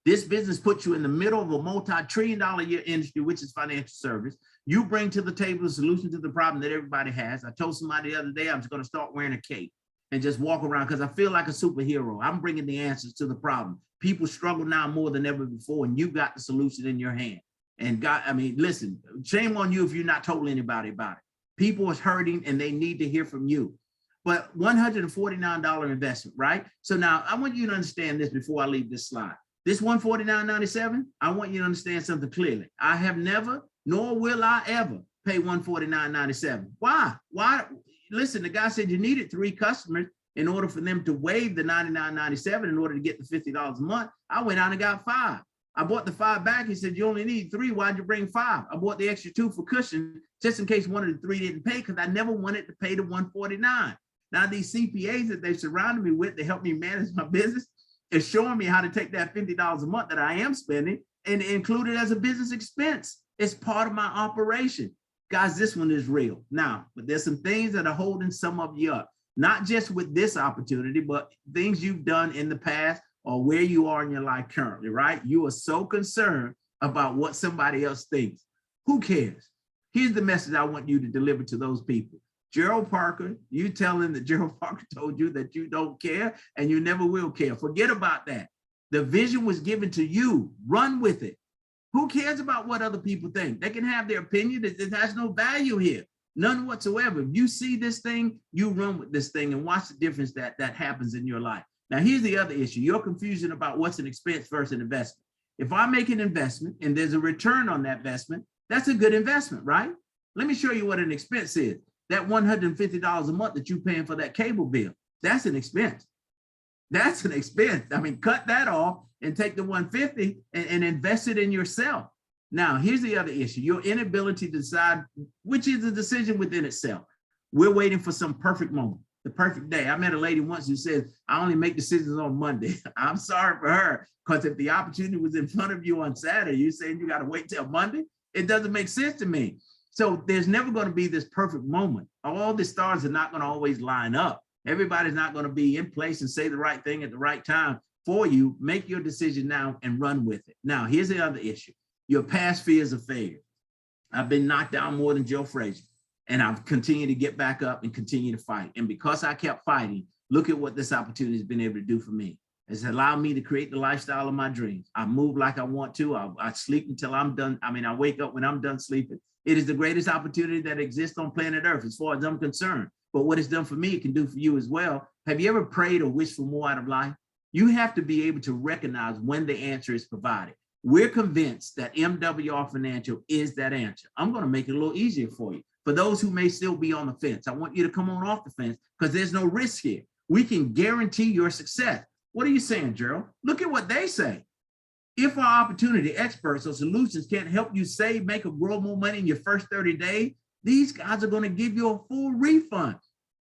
This business puts you in the middle of a multi-trillion-dollar a year industry, which is financial service. You bring to the table a solution to the problem that everybody has. I told somebody the other day, I'm just going to start wearing a cape and just walk around because I feel like a superhero. I'm bringing the answers to the problem. People struggle now more than ever before, and you got the solution in your hand. And God, I mean, listen, shame on you if you're not told anybody about it. People is hurting and they need to hear from you. But $149 investment, right? So now I want you to understand this before I leave this slide. This $149.97, I want you to understand something clearly. I have never, nor will I ever pay $149.97. Why? Why? Listen, the guy said you needed 3 customers in order for them to waive the $99.97 in order to get the $50 a month. I went out and got 5. I bought the 5 back. He said, you only need 3. Why'd you bring 5? I bought the extra 2 for cushion just in case one of the 3 didn't pay because I never wanted to pay the $149. Now these CPAs that they surrounded me with to help me manage my business is showing me how to take that $50 a month that I am spending and include it as a business expense. It's part of my operation. Guys, this one is real. Now, but there's some things that are holding some of you up, not just with this opportunity, but things you've done in the past or where you are in your life currently, right? You are so concerned about what somebody else thinks. Who cares? Here's the message I want you to deliver to those people. Gerald Parker, you tell him that Gerald Parker told you that you don't care and you never will care. Forget about that. The vision was given to you. Run with it. Who cares about what other people think? They can have their opinion. It has no value here. None whatsoever. If you see this thing, you run with this thing and watch the difference that happens in your life. Now, here's the other issue. Your confusion about what's an expense versus an investment. If I make an investment and there's a return on that investment, that's a good investment, right? Let me show you what an expense is. That $150 a month that you're paying for that cable bill, that's an expense. That's an expense. I mean, cut that off and take the $150 and invest it in yourself. Now, here's the other issue. Your inability to decide, which is a decision within itself. We're waiting for some perfect moment, the perfect day. I met a lady once who said, I only make decisions on Monday. I'm sorry for her, because if the opportunity was in front of you on Saturday, you're saying you got to wait till Monday? It doesn't make sense to me. So there's never going to be this perfect moment. All the stars are not going to always line up. Everybody's not going to be in place and say the right thing at the right time for you. Make your decision now and run with it. Now, here's the other issue. Your past fears of failure. I've been knocked down more than Joe Frazier, and I've continued to get back up and continue to fight. And because I kept fighting, look at what this opportunity has been able to do for me. It's allowed me to create the lifestyle of my dreams. I move like I want to. I sleep until I'm done. I mean, I wake up when I'm done sleeping. It is the greatest opportunity that exists on planet Earth, as far as I'm concerned. But what it's done for me, it can do for you as well. Have you ever prayed or wished for more out of life? You have to be able to recognize when the answer is provided. We're convinced that MWR Financial is that answer. I'm going to make it a little easier for you. For those who may still be on the fence, I want you to come on off the fence because there's no risk here. We can guarantee your success. What are you saying, Gerald? Look at what they say. If our opportunity experts or solutions can't help you save, make, or grow more money in your first 30 days, these guys are going to give you a full refund.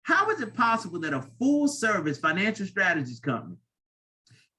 How is it possible that a full service financial strategies company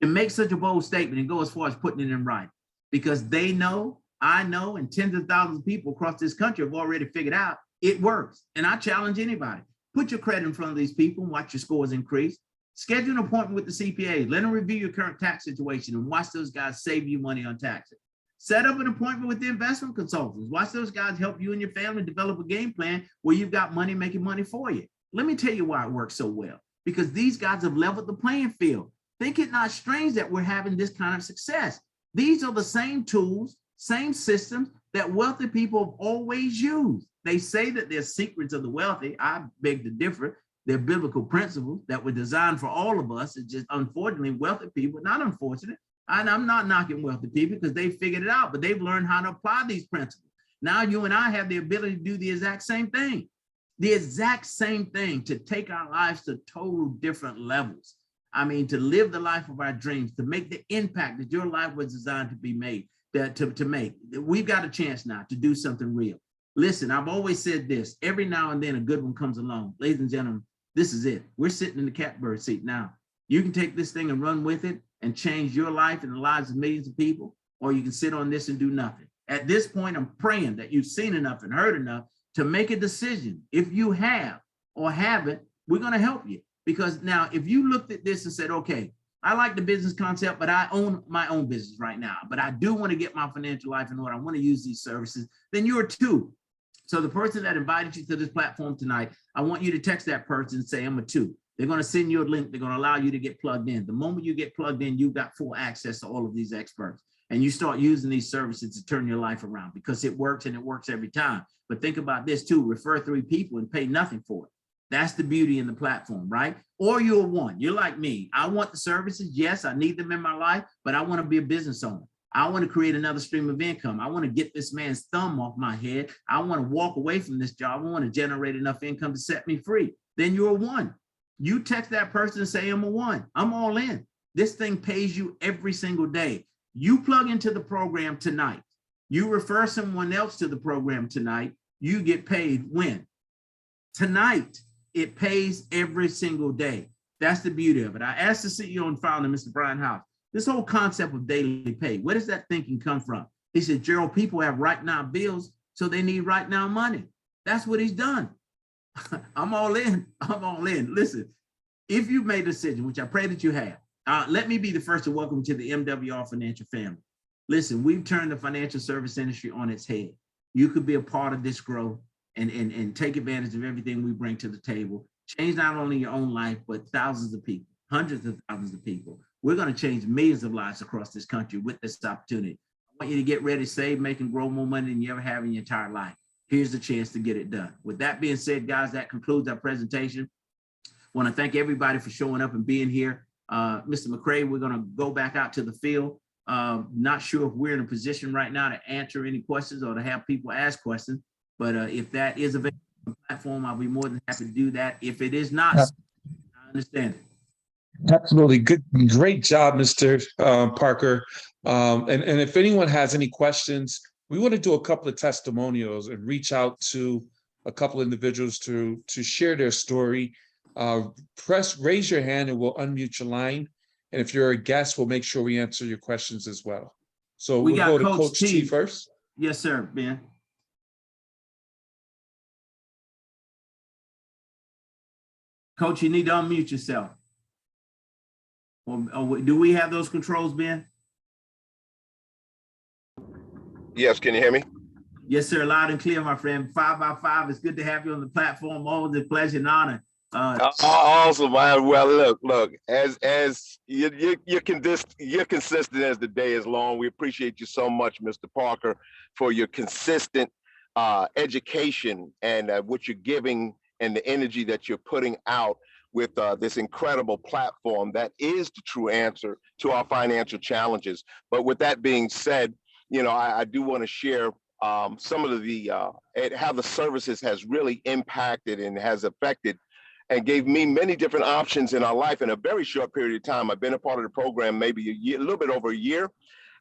can make such a bold statement and go as far as putting it in writing? Because they know, I know, and tens of thousands of people across this country have already figured out it works. And I challenge anybody, put your credit in front of these people and watch your scores increase. Schedule an appointment with the CPA. Let them review your current tax situation and watch those guys save you money on taxes. Set up an appointment with the investment consultants. Watch those guys help you and your family develop a game plan where you've got money making money for you. Let me tell you why it works so well. Because these guys have leveled the playing field. Think it not strange that we're having this kind of success. These are the same tools, same systems that wealthy people have always used. They say that they're secrets of the wealthy. I beg to differ. They're biblical principles that were designed for all of us. It's just, unfortunately, wealthy people, not unfortunate. And I'm not knocking wealthy people because they figured it out, but they've learned how to apply these principles. Now you and I have the ability to do the exact same thing. The exact same thing, to take our lives to total different levels. I mean, to live the life of our dreams, to make the impact that your life was designed to be made, to make. We've got a chance now to do something real. Listen, I've always said this, every now and then a good one comes along. Ladies and gentlemen, this is it. We're sitting in the catbird seat now. You can take this thing and run with it and change your life and the lives of millions of people, or you can sit on this and do nothing. At this point, I'm praying that you've seen enough and heard enough to make a decision. If you have or haven't, we're going to help you. Because now, if you looked at this and said, okay, I like the business concept, but I own my own business right now, but I do want to get my financial life in order, I want to use these services, then you're two. So the person that invited you to this platform tonight, I want you to text that person and say, I'm a two. They're going to send you a link. They're going to allow you to get plugged in. The moment you get plugged in, you've got full access to all of these experts. And you start using these services to turn your life around, because it works, and it works every time. But think about this too, refer 3 people and pay nothing for it. That's the beauty in the platform, right? Or you're one, you're like me. I want the services. Yes, I need them in my life, but I want to be a business owner. I want to create another stream of income. I want to get this man's thumb off my head. I want to walk away from this job. I want to generate enough income to set me free. Then you're a one. You text that person and say, I'm a one. I'm all in. This thing pays you every single day. You plug into the program tonight. You refer someone else to the program tonight. You get paid when? Tonight. It pays every single day. That's the beauty of it. I asked the CEO and founder, Mr. Brian House, this whole concept of daily pay, where does that thinking come from? He said, Gerald, people have right now bills, so they need right now money. That's what he's done. I'm all in. I'm all in. Listen, if you've made a decision, which I pray that you have, let me be the first to welcome you to the MWR Financial family. Listen, we've turned the financial service industry on its head. You could be a part of this growth and take advantage of everything we bring to the table. Change not only your own life, but thousands of people, hundreds of thousands of people. We're going to change millions of lives across this country with this opportunity. I want you to get ready to save, make, and grow more money than you ever have in your entire life. Here's the chance to get it done. With that being said, guys, that concludes our presentation. I want to thank everybody for showing up and being here. Mr. McCray, we're going to go back out to the field. Not sure if we're in a position right now to answer any questions or to have people ask questions. But if that is available on the platform, I'll be more than happy to do that. If it is not, I understand it. Absolutely. Great job, Mr. Parker. And if anyone has any questions, we want to do a couple of testimonials and reach out to a couple of individuals to share their story. Raise your hand and we'll unmute your line. And if you're a guest, we'll make sure we answer your questions as well. So we'll go to Coach T first. Yes, sir, Ben. Coach, you need to unmute yourself. Or do we have those controls, Ben? Yes, can you hear me? Yes, sir, loud and clear, my friend. 5 by 5, it's good to have you on the platform. Always a pleasure and honor Awesome, man. Well, look. As you're consistent as the day is long. We appreciate you so much, Mr. Parker, for your consistent education and what you're giving and the energy that you're putting out with this incredible platform that is the true answer to our financial challenges. But with that being said, I do want to share some of the how the services has really impacted and has affected and gave me many different options in our life in a very short period of time. I've been a part of the program maybe a year, a little bit over a year.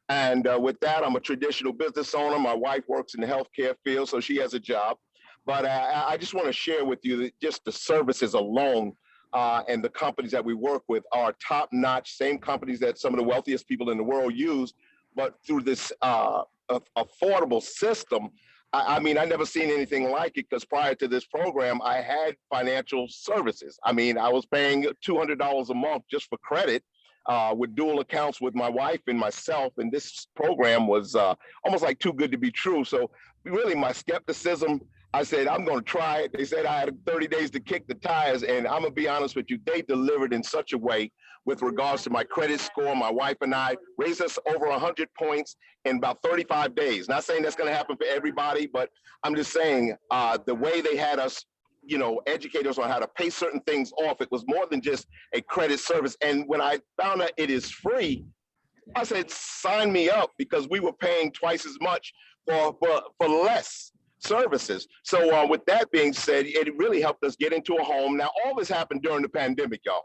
And with that, I'm a traditional business owner. My wife works in the healthcare field, so she has a job. But I just want to share with you that just the services alone and the companies that we work with are top notch, same companies that some of the wealthiest people in the world use, but through this affordable system. I mean, I never seen anything like it because prior to this program, I had financial services. I mean, I was paying $200 a month just for credit with dual accounts with my wife and myself. And this program was almost like too good to be true. So really my skepticism, I said, I'm going to try it. They said I had 30 days to kick the tires. And I'm going to be honest with you, they delivered in such a way with regards to my credit score. My wife and I raised us over 100 points in about 35 days. Not saying that's going to happen for everybody, but I'm just saying the way they had us, educate us on how to pay certain things off. It was more than just a credit service. And when I found out it is free, I said, sign me up, because we were paying twice as much for less services. So with that being said, it really helped us get into a home. Now, all this happened during the pandemic, y'all.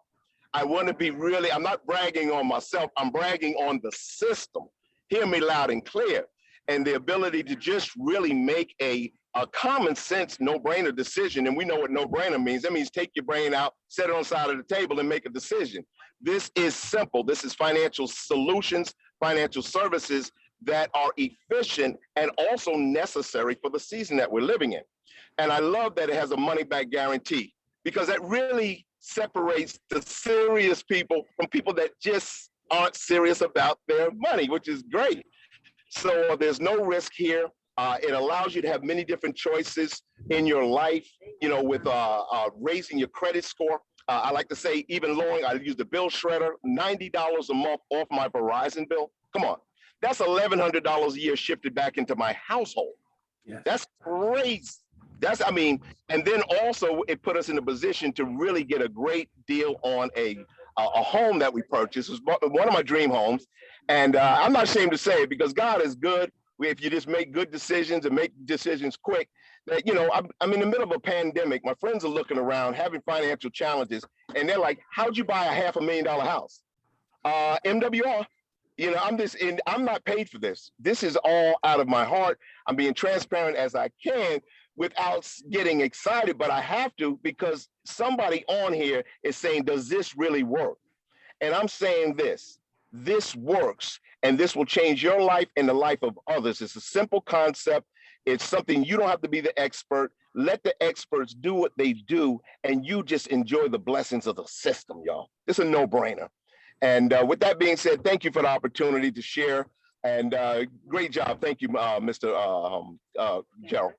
I want to be I'm not bragging on myself. I'm bragging on the system. Hear me loud and clear. And the ability to just really make a common sense, no-brainer decision. And we know what no-brainer means. That means take your brain out, set it on the side of the table and make a decision. This is simple. This is financial solutions, financial services that are efficient and also necessary for the season that we're living in. And I love that it has a money-back guarantee, because that really separates the serious people from people that just aren't serious about their money, which is great. So there's no risk here. It allows you to have many different choices in your life, with raising your credit score. I like to say even lowering, I use the bill shredder, $90 a month off my Verizon bill. Come on. That's $1,100 a year shifted back into my household. Yes. That's crazy. And then also it put us in a position to really get a great deal on a home that we purchased. It was one of my dream homes. And I'm not ashamed to say it, because God is good. If you just make good decisions and make decisions quick, that, I'm in the middle of a pandemic. My friends are looking around having financial challenges, and they're like, how'd you buy a $500,000 house? MWR. I'm not paid for this. This is all out of my heart. I'm being transparent as I can without getting excited, but I have to, because somebody on here is saying, does this really work? And I'm saying this works, and this will change your life and the life of others. It's a simple concept. It's something you don't have to be the expert. Let the experts do what they do, and you just enjoy the blessings of the system, y'all. It's a no-brainer. And with that being said, thank you for the opportunity to share. And great job. Thank you, Mr. Gerald.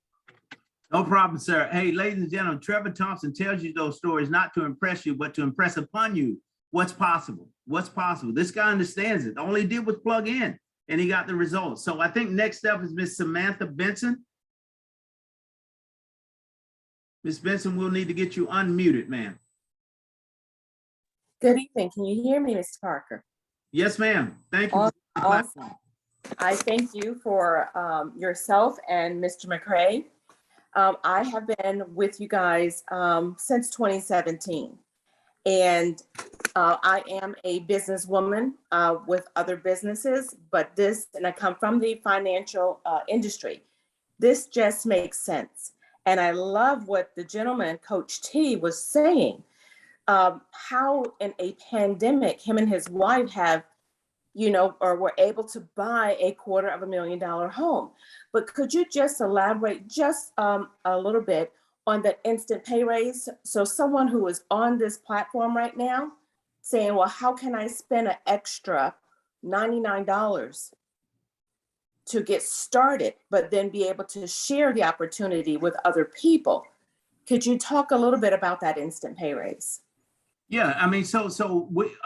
No problem, sir. Hey, ladies and gentlemen, Trevor Thompson tells you those stories not to impress you, but to impress upon you what's possible. What's possible. This guy understands it. All he did was plug in, and he got the results. So I think next up is Miss Samantha Benson. Miss Benson, we'll need to get you unmuted, ma'am. Good evening. Can you hear me, Mr. Parker? Yes, ma'am. Thank you. Awesome. I thank you for yourself and Mr. McCray. I have been with you guys since 2017. And I am a businesswoman with other businesses, but and I come from the financial industry. This just makes sense. And I love what the gentleman, Coach T, was saying. How in a pandemic, him and his wife have, or were able to buy a $250,000 home. But could you just elaborate just a little bit on that instant pay raise? So someone who is on this platform right now saying, well, how can I spend an extra $99 to get started, but then be able to share the opportunity with other people? Could you talk a little bit about that instant pay raise? Yeah, I mean,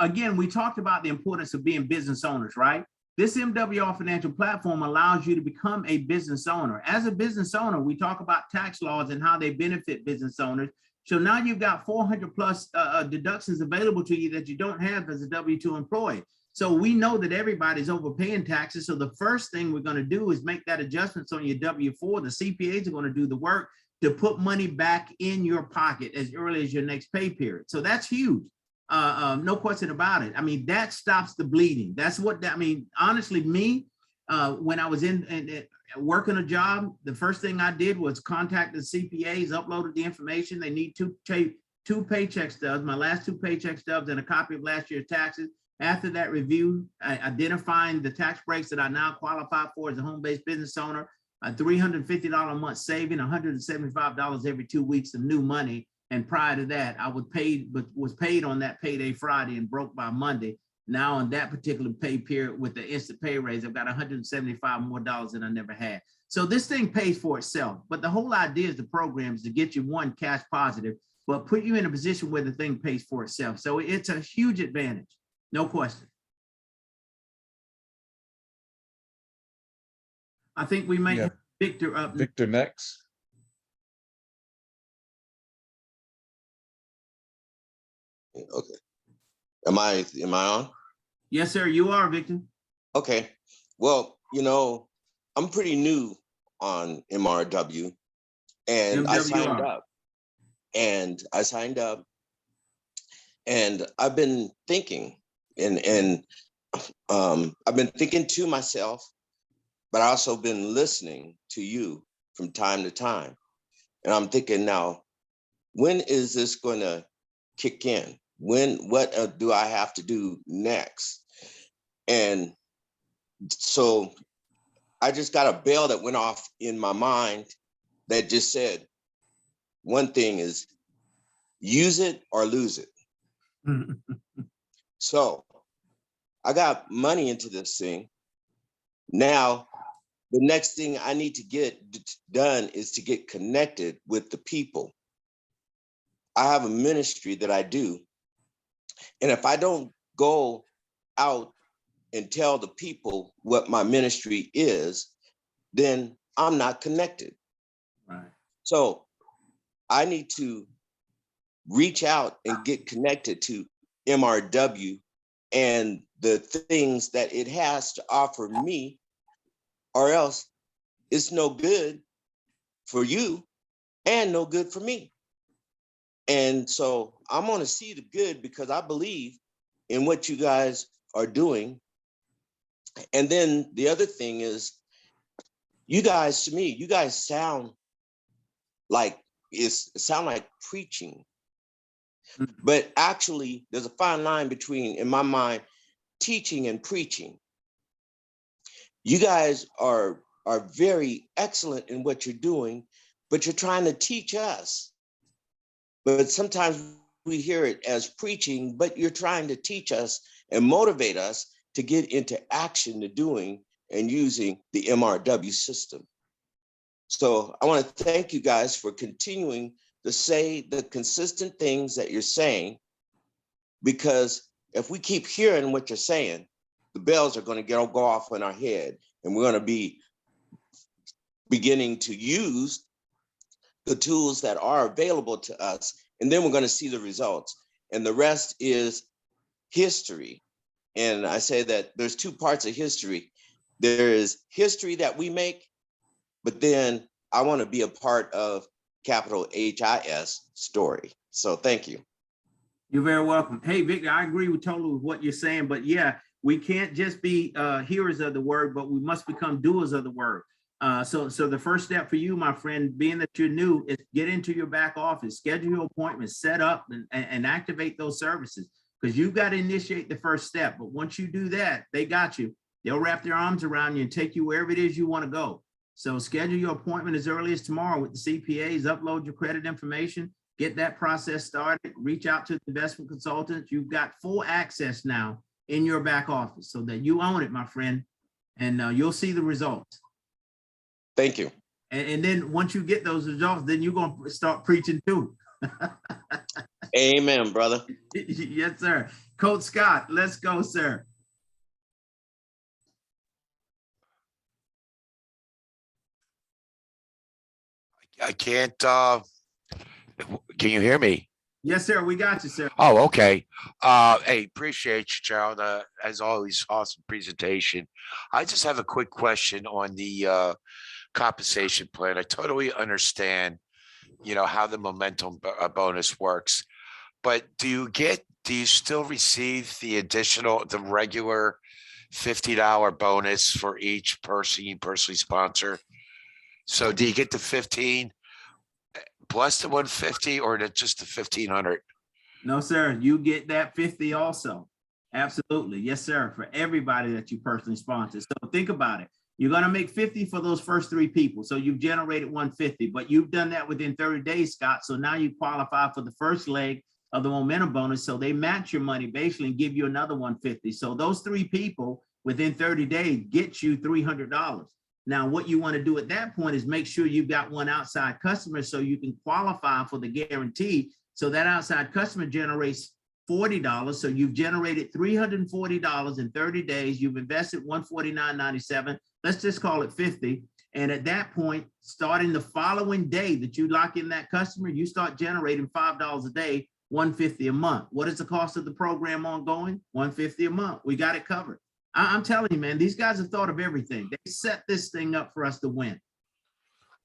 again, we talked about the importance of being business owners, right? This MWR Financial platform allows you to become a business owner. As a business owner, we talk about tax laws and how they benefit business owners. So now you've got 400 plus deductions available to you that you don't have as a W-2 employee. So we know that everybody's overpaying taxes. So the first thing we're going to do is make that adjustments on your W-4. The CPAs are going to do the work to put money back in your pocket as early as your next pay period. So that's huge. No question about it. I mean, that stops the bleeding. That's what, I mean, honestly, me, when I was in working a job, the first thing I did was contact the CPAs, uploaded the information. They need two paycheck stubs, my last 2 paycheck stubs, and a copy of last year's taxes. After that review, identifying the tax breaks that I now qualify for as a home-based business owner, a $350 a month saving, $175 every 2 weeks of new money. And prior to that, I was paid on that payday Friday and broke by Monday. Now on that particular pay period with the instant pay raise, I've got $175 more than I never had. So this thing pays for itself. But the whole idea is the program is to get you, one, cash positive, but put you in a position where the thing pays for itself. So it's a huge advantage, no question. I think we may have Victor up. Victor next. Okay. Am I on? Yes, sir, you are, Victor. Okay. Well, you know, I'm pretty new on MRW, and I signed up and I've been thinking and I've been thinking to myself, but I also been listening to you from time to time. And I'm thinking now, when is this going to kick in? What do I have to do next? And so I just got a bell that went off in my mind that just said, one thing is use it or lose it. So I got money into this thing. Now, the next thing I need to get done is to get connected with the people. I have a ministry that I do. And if I don't go out and tell the people what my ministry is, then I'm not connected. Right. So I need to reach out and get connected to MRW and the things that it has to offer me, or else it's no good for you and no good for me. And so I'm going to see the good because I believe in what you guys are doing. And then the other thing is, you guys, to me, you guys sound like preaching. But actually, there's a fine line between, in my mind, teaching and preaching. You guys are very excellent in what you're doing, but you're trying to teach us. But sometimes we hear it as preaching, but you're trying to teach us and motivate us to get into action to doing and using the MRW system. So I want to thank you guys for continuing to say the consistent things that you're saying, because if we keep hearing what you're saying, the bells are going to go off in our head, and we're going to be beginning to use the tools that are available to us, and then we're going to see the results. And the rest is history. And I say that there's 2 parts of history. There is history that we make, but then I want to be a part of capital HIS story. So thank you. You're very welcome. Hey, Victor, I agree totally with what you're saying, but yeah, we can't just be hearers of the word, but we must become doers of the word. So the first step for you, my friend, being that you're new, is get into your back office, schedule your appointments, set up and activate those services, because you've got to initiate the first step. But once you do that, they got you. They'll wrap their arms around you and take you wherever it is you want to go. So schedule your appointment as early as tomorrow with the CPAs, upload your credit information, get that process started, reach out to the investment consultants. You've got full access now in your back office so that you own it, my friend, and you'll see the results. Thank you. And then once you get those results, then you're going to start preaching too. Amen, brother. Yes, sir. Coach Scott, let's go, sir. I can't, can you hear me? Yes, sir. We got you, sir. Oh, okay. Hey, appreciate you, Gerald. As always, awesome presentation. I just have a quick question on the compensation plan. I totally understand, how the momentum bonus works, but do you still receive the regular $50 bonus for each person you personally sponsor? So do you get the 15 plus the 150 or just the 1,500? No, sir. You get that 50 also. Absolutely. Yes, sir. For everybody that you personally sponsor. So think about it. You're going to make 50 for those first 3 people. So you've generated 150, but you've done that within 30 days, Scott. So now you qualify for the first leg of the momentum bonus. So they match your money basically and give you another 150. So those 3 people within 30 days get you $300. Now, what you want to do at that point is make sure you've got one outside customer so you can qualify for the guarantee. So that outside customer generates $40. So you've generated $340 in 30 days. You've invested $149.97. Let's just call it 50. And at that point, starting the following day that you lock in that customer, you start generating $5 a day, $150 a month. What is the cost of the program ongoing? $150 a month. We got it covered. I'm telling you, man, these guys have thought of everything. They set this thing up for us to win.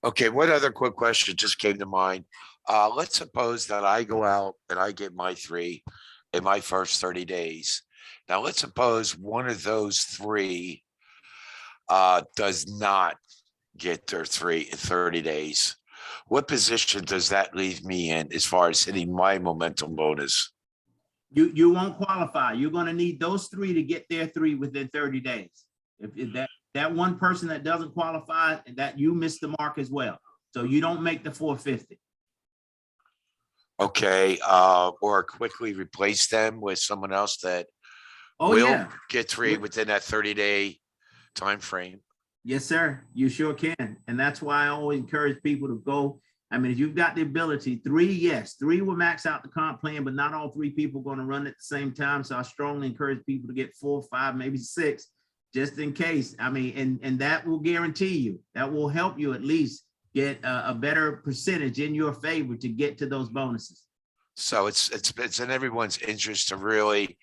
Okay, one other quick question just came to mind. Let's suppose that I go out and I get my 3 in my first 30 days. Now, let's suppose one of those 3 does not get their 3 in 30 days. What position does that leave me in as far as hitting my momentum bonus? You won't qualify. You're going to need those 3 to get their 3 within 30 days. If that one person that doesn't qualify, and that you miss the mark as well. So you don't make the 450. Okay, or quickly replace them with someone else that Oh, will yeah. get 3 within that 30-day time frame. Yes, sir. You sure can. And that's why I always encourage people to go. I mean, if you've got the ability, 3, yes, 3 will max out the comp plan, but not all 3 people are going to run at the same time. So I strongly encourage people to get 4, 5, maybe 6, just in case. I mean, and that will guarantee you, that will help you at least get a better percentage in your favor to get to those bonuses. So it's in everyone's interest to really,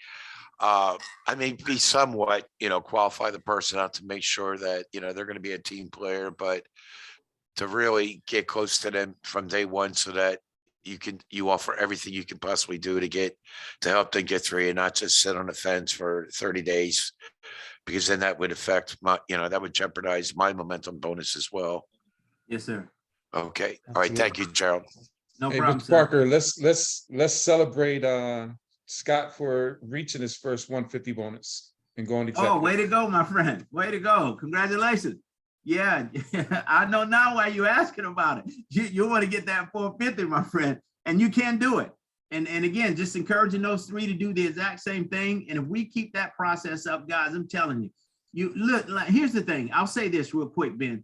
be somewhat, qualify the person out to make sure that, they're going to be a team player, but to really get close to them from day one so that you offer everything you can possibly do to help them get 3 and not just sit on the fence for 30 days, because then that would affect that would jeopardize my momentum bonus as well. Yes, sir. Okay. All right. Thank you, Gerald. No Hey, problem, Mr. sir. Parker, let's celebrate Scott for reaching his first 150 bonus and going executive. Oh, way to go, my friend. Way to go. Congratulations. Yeah, I know now why you're asking about it. You want to get that 450, my friend, and you can do it. And again, just encouraging those 3 to do the exact same thing. And if we keep that process up, guys, I'm telling you, look, here's the thing. I'll say this real quick, Ben.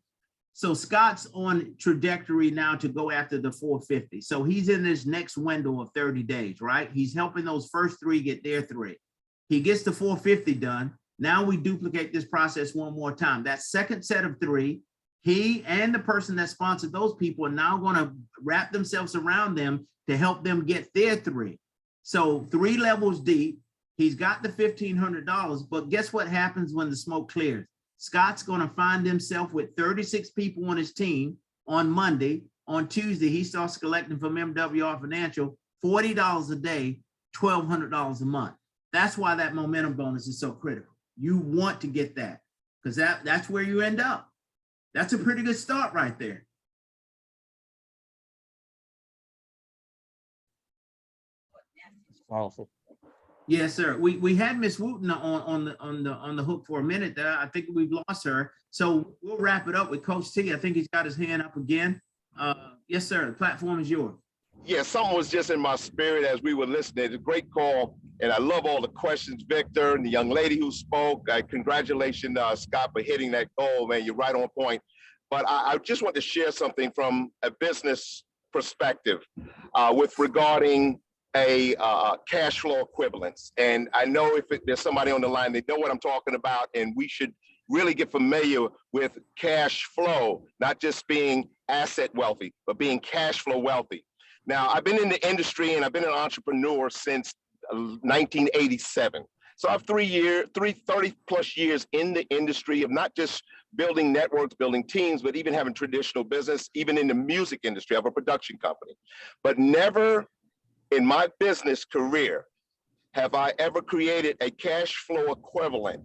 So Scott's on trajectory now to go after the 450. So he's in this next window of 30 days, right? He's helping those first 3 get their 3. He gets the 450 done. Now we duplicate this process one more time. That second set of 3, he and the person that sponsored those people are now going to wrap themselves around them to help them get their 3. So 3 levels deep, he's got the $1,500, but guess what happens when the smoke clears? Scott's going to find himself with 36 people on his team on Monday. On Tuesday, he starts collecting from MWR Financial $40 a day, $1,200 a month. That's why that momentum bonus is so critical. You want to get that because that's where you end up. That's a pretty good start right there. Powerful. Yes, sir. We had Miss Wooten on the hook for a minute there. I think we've lost her. So we'll wrap it up with Coach T. I think he's got his hand up again. Yes, sir. The platform is yours. Yeah, something was just in my spirit as we were listening. It's a great call, and I love all the questions, Victor, and the young lady who spoke. Congratulations, Scott, for hitting that goal, man. You're right on point. but I just want to share something from a business perspective with regarding a cash flow equivalence. And I know if there's somebody on the line, they know what I'm talking about, and we should really get familiar with cash flow, not just being asset wealthy, but being cash flow wealthy. Now, I've been in the industry and I've been an entrepreneur since 1987. So I have 30 plus years in the industry of not just building networks, building teams, but even having traditional business, even in the music industry. I have a production company. But never in my business career have I ever created a cash flow equivalent.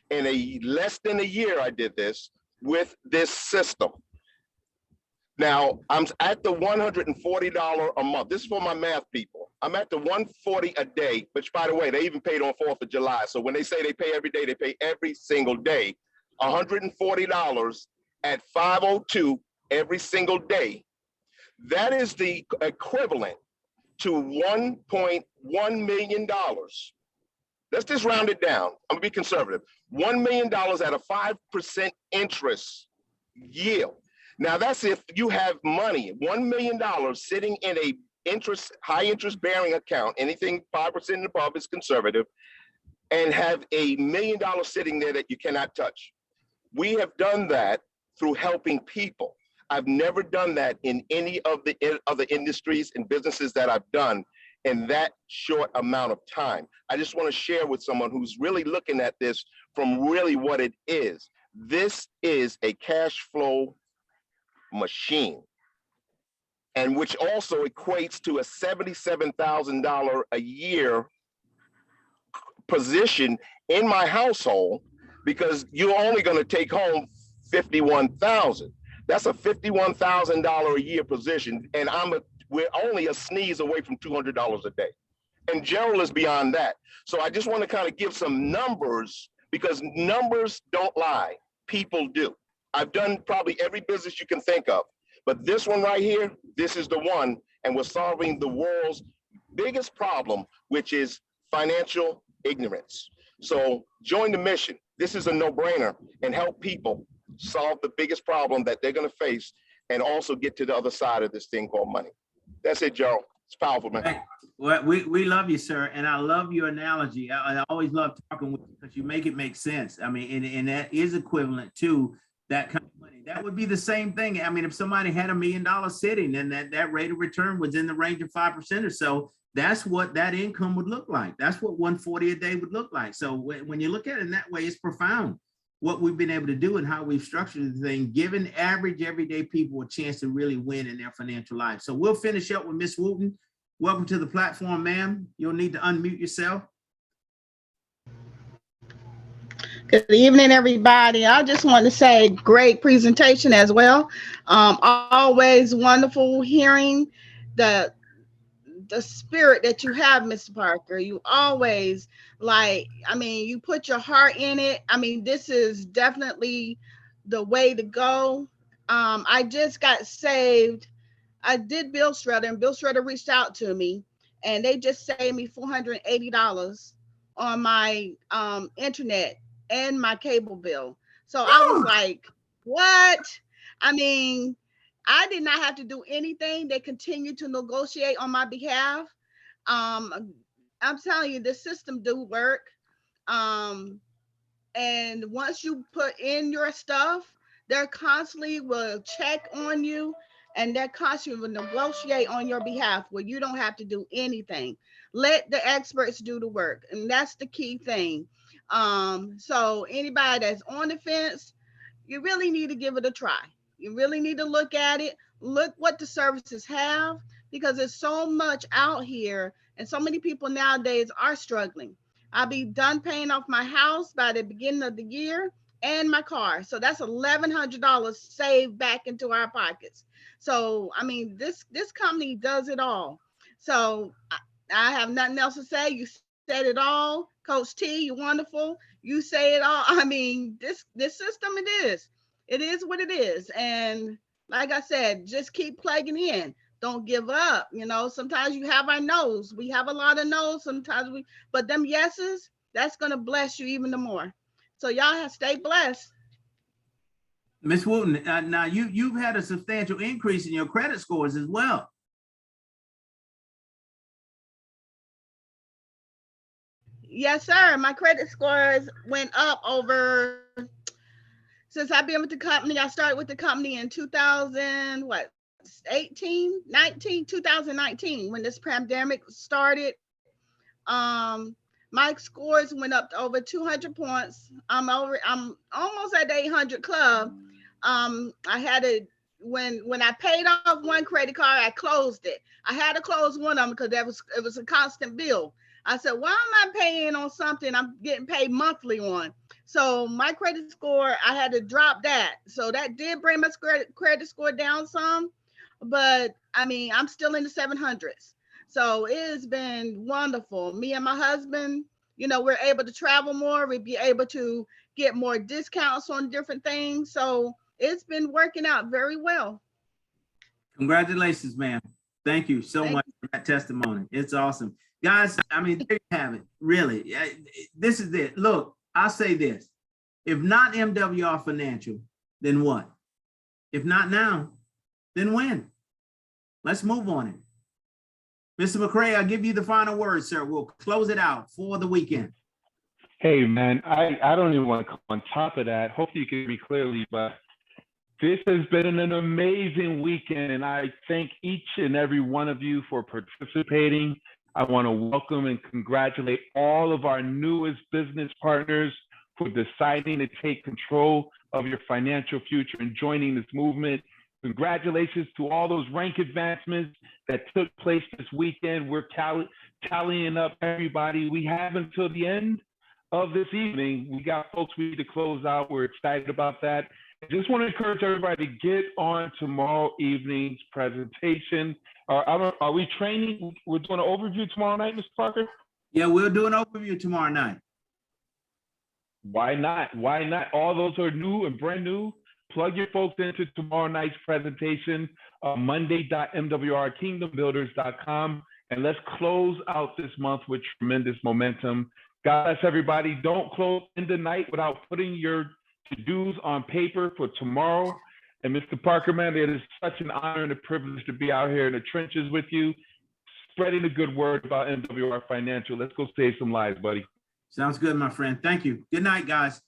In a less than a year, I did this with this system. Now, I'm at the $140 a month. This is for my math people. I'm at the $140 a day, which, by the way, they even paid on 4th of July. So when they say they pay every day, they pay every single day. $140 at 5:02 every single day. That is the equivalent to $1.1 million. Let's just round it down. I'm gonna be conservative. $1 million at a 5% interest yield. Now that's if you have money, $1 million sitting in a high interest bearing account, anything 5% and above is conservative, and have $1 million sitting there that you cannot touch. We have done that through helping people. I've never done that in any of the other industries and businesses that I've done in that short amount of time. I just want to share with someone who's really looking at this from really what it is. This is a cash flow machine, and which also equates to a $77,000 a year position in my household, because you're only going to take home $51,000. That's a $51,000 a year position, and we're only a sneeze away from $200 a day. And Gerald is beyond that. So I just want to kind of give some numbers, because numbers don't lie, people do. I've done probably every business you can think of, but this one right here, this is the one, and we're solving the world's biggest problem, which is financial ignorance. So join the mission. This is a no-brainer, and help people solve the biggest problem that they're going to face, and also get to the other side of this thing called money. That's it, Gerald. It's powerful, man. Hey, well, we love you, sir, and I love your analogy. I always love talking with you because you make it make sense. I mean, and that is equivalent to that kind of money. That would be the same thing. I mean, if somebody had $1 million sitting and that rate of return was in the range of 5% or so, that's what that income would look like. That's what 140 a day would look like. So when you look at it in that way, it's profound what we've been able to do and how we've structured the thing, giving average everyday people a chance to really win in their financial life. So we'll finish up with Miss Wooten. Welcome to the platform, ma'am. You'll need to unmute yourself. Good evening, everybody. I just want to say great presentation as well. Always wonderful hearing the spirit that you have, Mr. Parker. You always you put your heart in it. I mean, this is definitely the way to go. I just got saved. I did Bill Shredder, and Bill Shredder reached out to me, and they just saved me $480 on my internet and my cable bill. So I was like, what? I mean, I did not have to do anything. They continued to negotiate on my behalf. I'm telling you, the system do work. And once you put in your stuff, they constantly will check on you, and they constantly will negotiate on your behalf where you don't have to do anything. Let the experts do the work. And that's the key thing. So anybody that's on the fence, you really need to give it a try. You really need to look at it, look what the services have, because there's so much out here, and so many people nowadays are struggling. I'll be done paying off my house by the beginning of the year and my car. So that's $1,100 saved back into our pockets. So, I mean, this company does it all. So I have nothing else to say. You said it all. Coach T, you're wonderful. You say it all. I mean, this system, it is what it is. And like I said, just keep plugging in. Don't give up. You know, sometimes you have our no's. We have a lot of no's. Sometimes but them yeses, that's going to bless you even the more. So y'all stay blessed. Ms. Wooten, now you've had a substantial increase in your credit scores as well. Yes, sir. My credit scores went up over since I've been with the company. I started with the company in 2019 when this pandemic started. My scores went up to over 200 points. I'm almost at the 800 club. I had when I paid off one credit card, I closed it. I had to close one of them because it was a constant bill. I said, why am I paying on something I'm getting paid monthly on? So my credit score, I had to drop that. So that did bring my credit score down some, but I mean, I'm still in the 700s. So it has been wonderful. Me and my husband, we're able to travel more. We'd be able to get more discounts on different things. So it's been working out very well. Congratulations, ma'am. Thank you so much for that testimony. It's awesome. Guys, I mean, there you have it. Really, this is it. Look, I'll say this. If not MWR Financial, then what? If not now, then when? Let's move on it. Mr. McCray, I'll give you the final word, sir. We'll close it out for the weekend. Hey, man, I don't even want to come on top of that. Hopefully you can hear me clearly, but this has been an amazing weekend, and I thank each and every one of you for participating. I want to welcome and congratulate all of our newest business partners for deciding to take control of your financial future and joining this movement. Congratulations to all those rank advancements that took place this weekend. We're tallying up everybody. We have until the end of this evening. We got folks we need to close out. We're excited about that. I just want to encourage everybody to get on tomorrow evening's presentation. Are we training? We're doing an overview tomorrow night, Mr. Parker? Yeah, we'll do an overview tomorrow night. Why not? Why not? All those who are new and brand new, plug your folks into tomorrow night's presentation, monday.mwrkingdombuilders.com, and let's close out this month with tremendous momentum. God bless everybody. Don't close in the night without putting your to-dos on paper for tomorrow. And Mr. Parker, man, it is such an honor and a privilege to be out here in the trenches with you, spreading the good word about MWR Financial. Let's go save some lives, buddy. Sounds good, my friend. Thank you. Good night, guys.